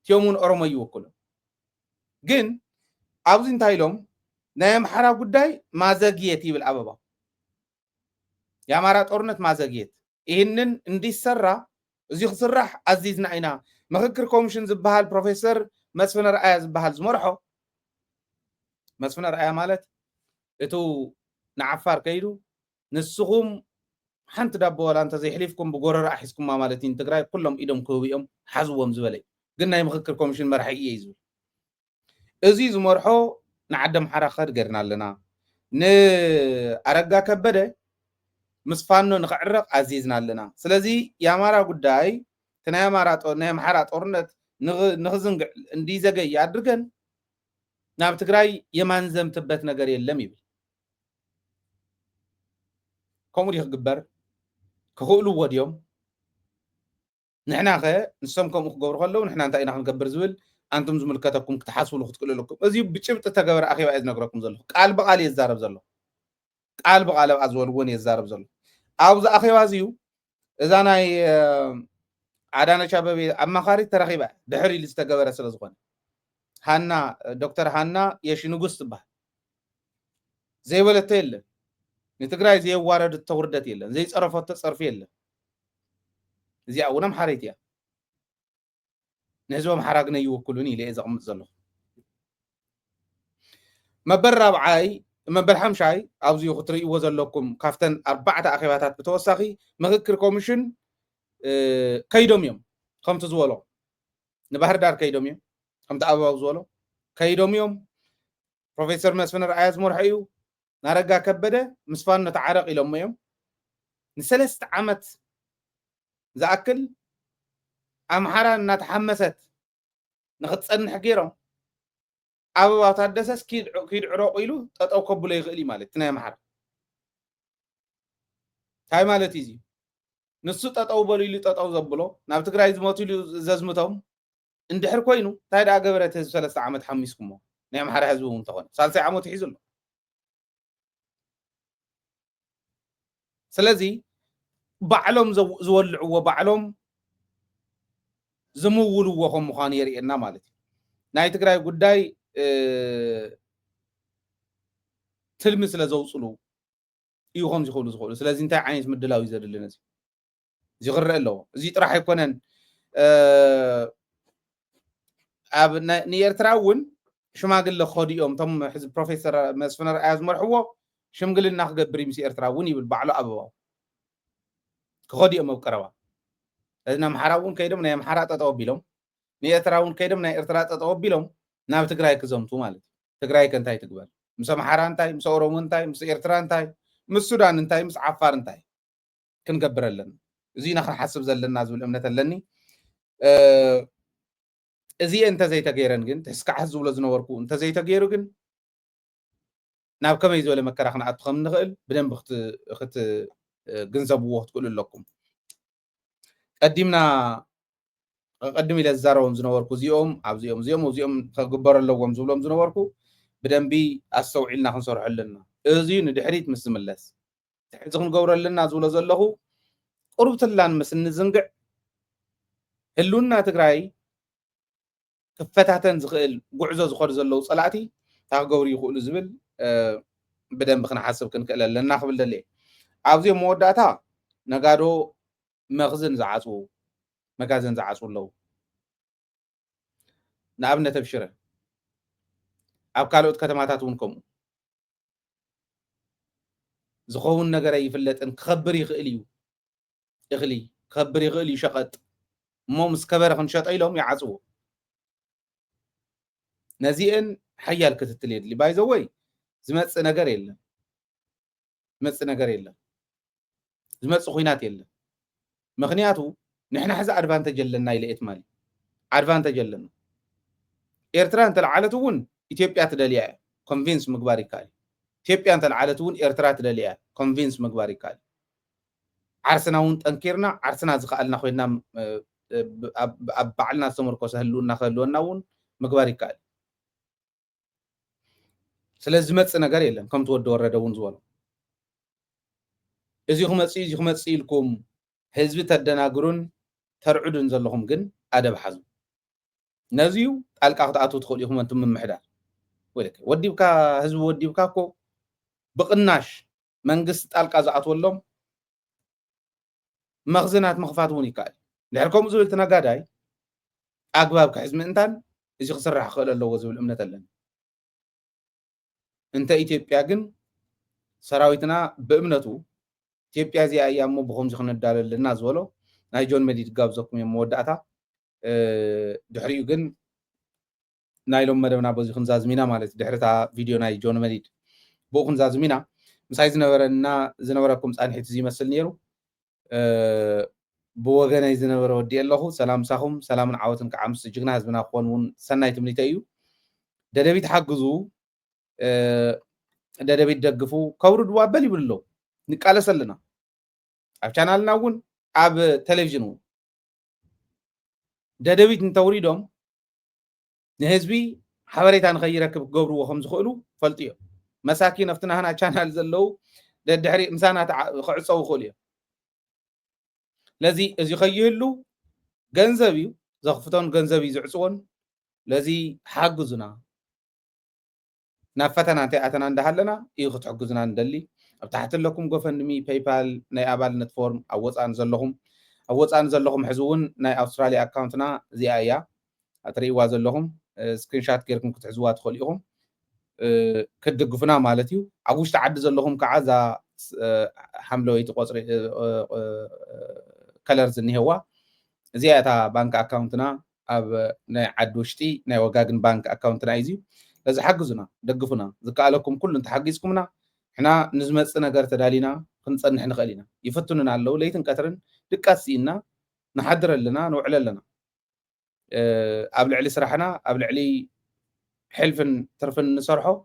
Speaker 5: እቲኦም እውን ኦሮሞ ይውክሉን ግን ኣብዚ እንታይ ኢሎም ናይ ኣምሓራ ጉዳይ ማዘግየት ይብል ኣበባ የአማራ ጦርነት ማዘግየት ይህንን እንዲሰራ እዚ ክስራሕ ኣዚዝና ኢና ምክክር ኮሚሽን ዝበሃል ፕሮፌሰር መስፍን ረኣያ ዝበሃል ዝመርሖ መስፍን ረኣያ ማለት እቱ ንዓፋር ከይዱ ንስኹም ሓንቲ ዳቦ ወላ እንተዘይሕሊፍኩም ብጎረራ ኣሒዝኩማ ማለት እዩ ትግራይ ኩሎም ኢዶም ክህቢኦም ሓዝዎም ዝበለይ ግን ናይ ምክክር ኮሚሽን መርሒ እየ ዝብል እዚ ዝመርሖ ንዓዲ ኣምሓራ ክኸድ ገርና ኣለና ንኣረጋ ከበደ ምስ ፋኖ ንክዕረቕ ኣዚዝና ኣለና ስለዚ የአማራ ጉዳይ ናይ ኣምሓራ ጦርነት ንክዝንግዕ እንዲዘገይ ኣድርገን ናብ ትግራይ የማንዘምትበት ነገር የለም ይብል ከምኡ ክግበር ክኽእልዎ ድዮም ንሕና ኸ ንሶም ከምኡ ክገብሩ ከለዉ ንሕና እንታይ ኢና ክንገብር ዝብል ኣንቱም ዝምልከተኩም ክትሓስብሉ ክትክእሉ ኣለኩም እዚ ብጭብጢ ተገበረ ኣኼባ እየ ዝነግረኩም ዘለኹ ቃል ብቃል እየ ዝዛረብ ዘሎ ቃል ብቃል ኣብኣ ዝበልዎን እየ ዝዛረብ ዘሎ ኣብዚ ኣኼባ እዚዩ እዛ ናይ ኣዳነች ኣበቤ ኣማኻሪት ተረኺባ ድሕሪ ኢሉ ዝተገበረ ስለ ዝኾነ ሃና ዶክተር ሃና የሺ ንጉስ ትበሃል ዘይበለቶ የለን ንትግራይ ዘየዋረደቶ ውርደት የለን ዘይፀረፈቶ ፀርፊ የለን እዚኣ እውን ኣምሓሪት እያ ንህዝቢ ኣምሓራ ግን ኣይውክሉን ኢለ እየ ዘቕምጥ ዘለኹ መበል ራብዓይ مبل حمشاي أبزيو خطري وزلكم كافتن 4 أخيباتات بتوسخي مذكر كوميشن كيدوم يوم خمت زولو نبهر دار كيدوم يوم خمت أبو زولو كيدوم يوم بروفيسور مسفن رئيس مرحيو نرجع كبده مسفن نتعرق إلى يوم نسلست عمت زأكل أمحرا نتحمست نختصن حكيرهم أبو تادسس كيد عروق إلو تتأو قبله يغلي مالت تنايا محر هاي مالت يزي نسو تتأو بلو إلو تتأو زبلو ناب تقرأي زموتو إلو ززمتهم اندحر كوينو تايد أقبرت هزو 3 عامت حميسكمو نايا محر هزو منتغن 3 عامت حيزلو سلازي بعلم زولعو وبعلم زمولو وهم مخانيري إنا مالتي ناي تقرأي قداي تلمس لزوصلو يوهم زخولو سلازي انتاي عينيس مدلاو يزاد اللي نزي زي غرق اللو زي طرح يكونن اب نيرتراون شماغل لخودي يوم تم حزب بروفيسور مسفن رئيس مرحوو شمغلنا خغبري مسي ارتراون يبل بعلو ابواو كخودي يوم بقروا اذنا محراون كيدم ناي محرا تطو بيلوم نيرتراون كيدم ناي ارترا تطو بيلوم ناب تግራይ كزمتو مالت تግራይ كنتاي تقبل مس محرا انتاي مس اورومو انتاي مس ارترا انتاي مس سودان انتاي مس عفار انتاي كنقبرلن زينا خنحسب زلنا زبل امنه لني ازي انت زي تغيرن ግን تسكع حزب له زنوركو انت زي تغيرو ግን ናብ ከመይ ዝበለ መከራ خنعت خم نخل بدنب خت ገንዘብዎ ትقول لكم قدم إلى الزارون زنوركو زيوم عبزيوم زيوم تقبر اللوم زبلهم زنوركو بدنبي أستوعي لنا خنصرح لنا إزين دحريت مسلم اللاس تحزقن قور لنا زولا زلهو قربت اللان مسن زنقع هلونا تقراي كفتاتن زخيل قعزو زخور زلو صلاتي تا قوري يخول زبل بدنب خنا حسب كنكلا لنا خبل دلي عبزيوم موداتا نقادو مخزن زعاتو مكازن زعصو لو نابنه تبشره اب كالوت كتماتات ونكم زخون ነገር يفلطن كخبر يخليو اخلي كخبر يخلي شقط مو مسكبر خنشط ايلهم يعصو نزيئن حيال كتتل يدلي بايزوي زمص ነገር የለም مص ነገር የለም زمص خوينات የለም ምክንያቱ نحن حز ادفانتج لنا يلئت مالي ادفانتج لنا ኤርትራ እንተ ለዓለቱን ኢትዮጵያ ትደልያ ኮንቪንስ ምግባር ይካል ኢትዮጵያ እንተ ለዓለቱን ኤርትራ ትደልያ ኮንቪንስ ምግባር ይካል ዓርስናውን ጠንኪርና ዓርስና ዝኻልና ኮይና አባዕልና ሰመርኮ ሰህሉና ከልወናውን ምግባር ይካል ስለዚህ መጽ ነገር የለም ከም ተወደ ወረደውን ዝወሉ እዚ ኹመጽ ኢልኩም ህዝብ ተደናግሩን ተርዑድን ዘለኹም ግን አደብ ሓዙ ነዚዩ ጣልቃ ክትኣቱ ትኽእሉ ኢኹም እንቱም ምምሕዳር ወልከ ወዲብካ ህዝቢ ወዲብካ እኮ ብቕናሽ መንግስቲ ጣልቃ ዝኣትወሎም መኽዝናት ምኽፋት እውን ይከኣል ድሕሪ ከምኡ ዝብል ተነጋዳይ ኣግባብ ክሕዝ ምእንታን እዚ ክስራሕ ክኽእል ኣለዎ ዝብል እምነት ኣለኒ እንተ ኢትዮጵያ ግን ሰራዊትና ብእምነቱ ኢትዮጵያ እዚኣ እያ እሞ ብከምዚ ክነዳለልና ዝበሎ ናይ ጆን መዲድ ጋብዘኩም እዮም መወዳእታ ድሕሪኡ ግን ናይሎም መደብና በዚ ክንዛዝሚና ማለት ድሕሪታ ቪድዮ ናይ ጆን መዲድ ብኡ ክንዛዝሚና ምሳይ ዝነበረና ዝነበረኩም ፃንሒት እዚ ይመስል ነይሩ ብወገነይ ዝነበረ ወዲ ኣለኹ ሰላም ሳኹም ሰላምን ዓወትን ከዓ ምስ ጅግና ህዝብና ክኾን እውን ሰናይ ትምኒተ እዩ ደደቢት ሓግዙ ደደቢት ደግፉ ከውርድዋ በል ይብል ኣሎ ንቃለስ ኣለና ኣብ ቻናልና እውን ኣብ ቴሌቪዥን እውን ደደቢት እንተውሪዶም ንህዝቢ ሓበሬታ ንኸይረክብ ክገብርዎ ከም ዝኽእሉ ፈልጡ እዮም መሳኪን ኣብቲ ናህና ቻናል ዘለው ደድሕሪ ምሳና ክዕፀው ይኽእሉ እዮም ለዚ እዚ ኸይህሉ ገንዘብ እዩ ዘኽፍቶን ገንዘብ እዩ ዝዕፅዎን ለዚ ሓግዙና ናብ ፈተና እንተይኣተና እንዳሃለና እዩ ክትሕግዙና ንደሊ ኣብ ታሕቲ ኣለኩም ጎፈንድሚ ፔይፓል ናይ ኣባልነት ፎርም ኣብ ወፃን ዘለኹም ሕዚ እውን ናይ ኣውስትራልያ ኣካውንትና እዚኣ እያ እትርእይዋ ዘለኹም ስክሪንሻት ጌርኩም ክትሕዝዋ ትኽእሉ ኢኹም كدغفنا مالتي عغوشت عد زلهم كعزا حملويت قصري كلرز نيهوا زياتا بانك اكاونتنا اب ناي عدوشتي ناي وغاغن بانك اكاونتنا ايزي لازم حجزنا دغفنا زكالكم كل انت حجزكمنا احنا نزمص ነገር ተዳሊና ክንጸንሕ ንኽእልና ይፈትኑና አለው ለይትን ቀትርን ድቃሲና نحضرلنا نوعللنا ኣብ ልዕሊ ስራሕና ኣብ ልዕሊ حلفن ترفن نسرحو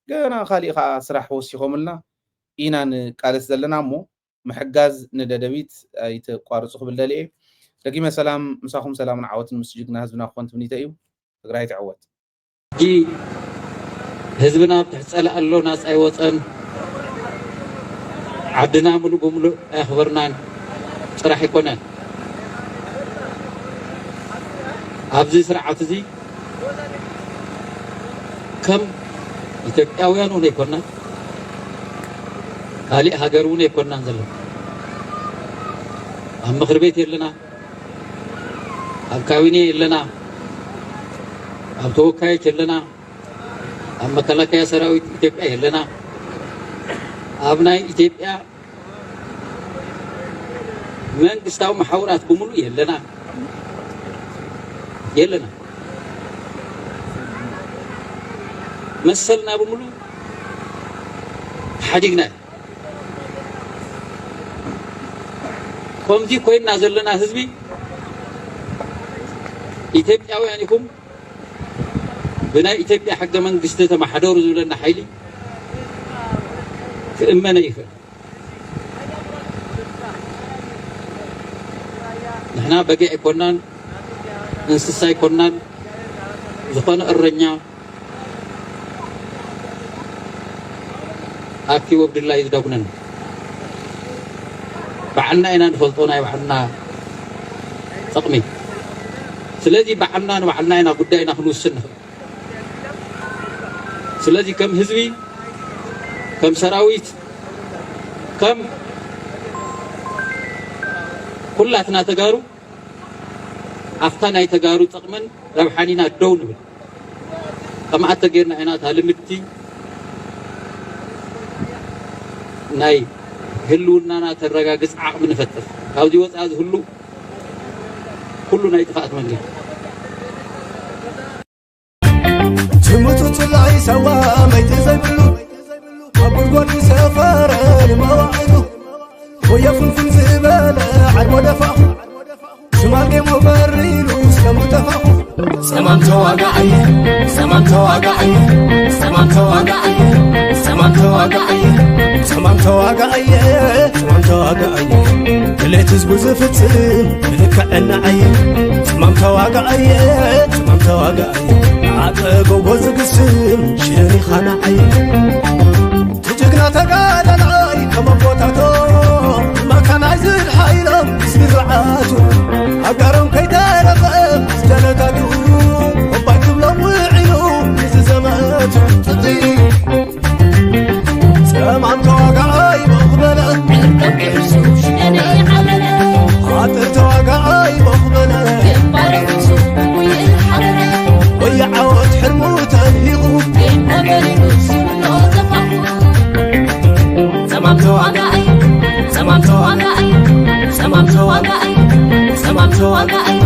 Speaker 5: قنا خاليقا سرح وسيخوملنا إنا نقالس زلنا مو محجاز نددبيت يتقارصو بالدليل لكن سلام مساكم سلام عوت المسجدنا هزبنا اخوانت بنيتايو تقراي تعوت
Speaker 11: جي هزبنا بتحصل الله ناس اي وطن عبدنا ملو بملو اخبرنا صراح يكونن ابزي سرعه زي كم ኢትዮጵያውያን ሆነ ይኮና ካሊ ሀገር ሆነ ይኮና እንዘለ አብ ምክር ቤት የለና አብ ካቢኔ የለና አብ ተወካዮች የለና አብ መከላከያ ሰራዊት ኢትዮጵያ የለና አብ ናይ ኢትዮጵያ መንግስታዊ ማህበራት በሙሉ የለና مسلنا بملو حديقنا كومدي كوين نازلنا حزبي ኢትዮጵያው ያኒኩም بناء ኢትዮጵያ حق መንግስት ተማሐደሩ ዝብለና ኃይሊ ክእመነ ይኽእል نحنا بقي يكونان እንስሳ ይኮናን ዝኾነ እረኛ أكيد عبد الله يدعونا بعنا إن نفلطونا بعنا تقمي سلذي بعنا إن قد إن خلوص سنة سلذي كم حزبي كم سراويت كم كلاتنا تجارو أفتنا يتجارو تقمن ربحانينا دون كما أتجرنا هنا تعلمتي ناي هلونا ترغاغص عقم نفتر هاودي وصاز كله ناي طفات مني تموتو طلعي سوا ما يتزبلو ابو غوري سفر المواعيد ويا فنفن زباله عد ودفع سماقي مبريلو سمتفق سمام تواقعي سمام تواقعي سمام تواقعي سمام تواقعي سمام تواقعي سمام تواقعي كليت زبو زفتن بلكعنا عي سمام تواقعي سمام تواقعي عاقبو وزقسم شيري خانا عي تجقنا تقالنا عي كما بوتاتو ما كان عايزين حيرم سرعاتو أقرم كيدارقم سجنتاتو وبايتم لوعينو ززماتو تطيق سمام توقعي مقبلة عاطر توقعي مقبلة ويا عوض حرمو تنهيغو سمام توقعي سمام توقعي سمام توقعي سمام توقعي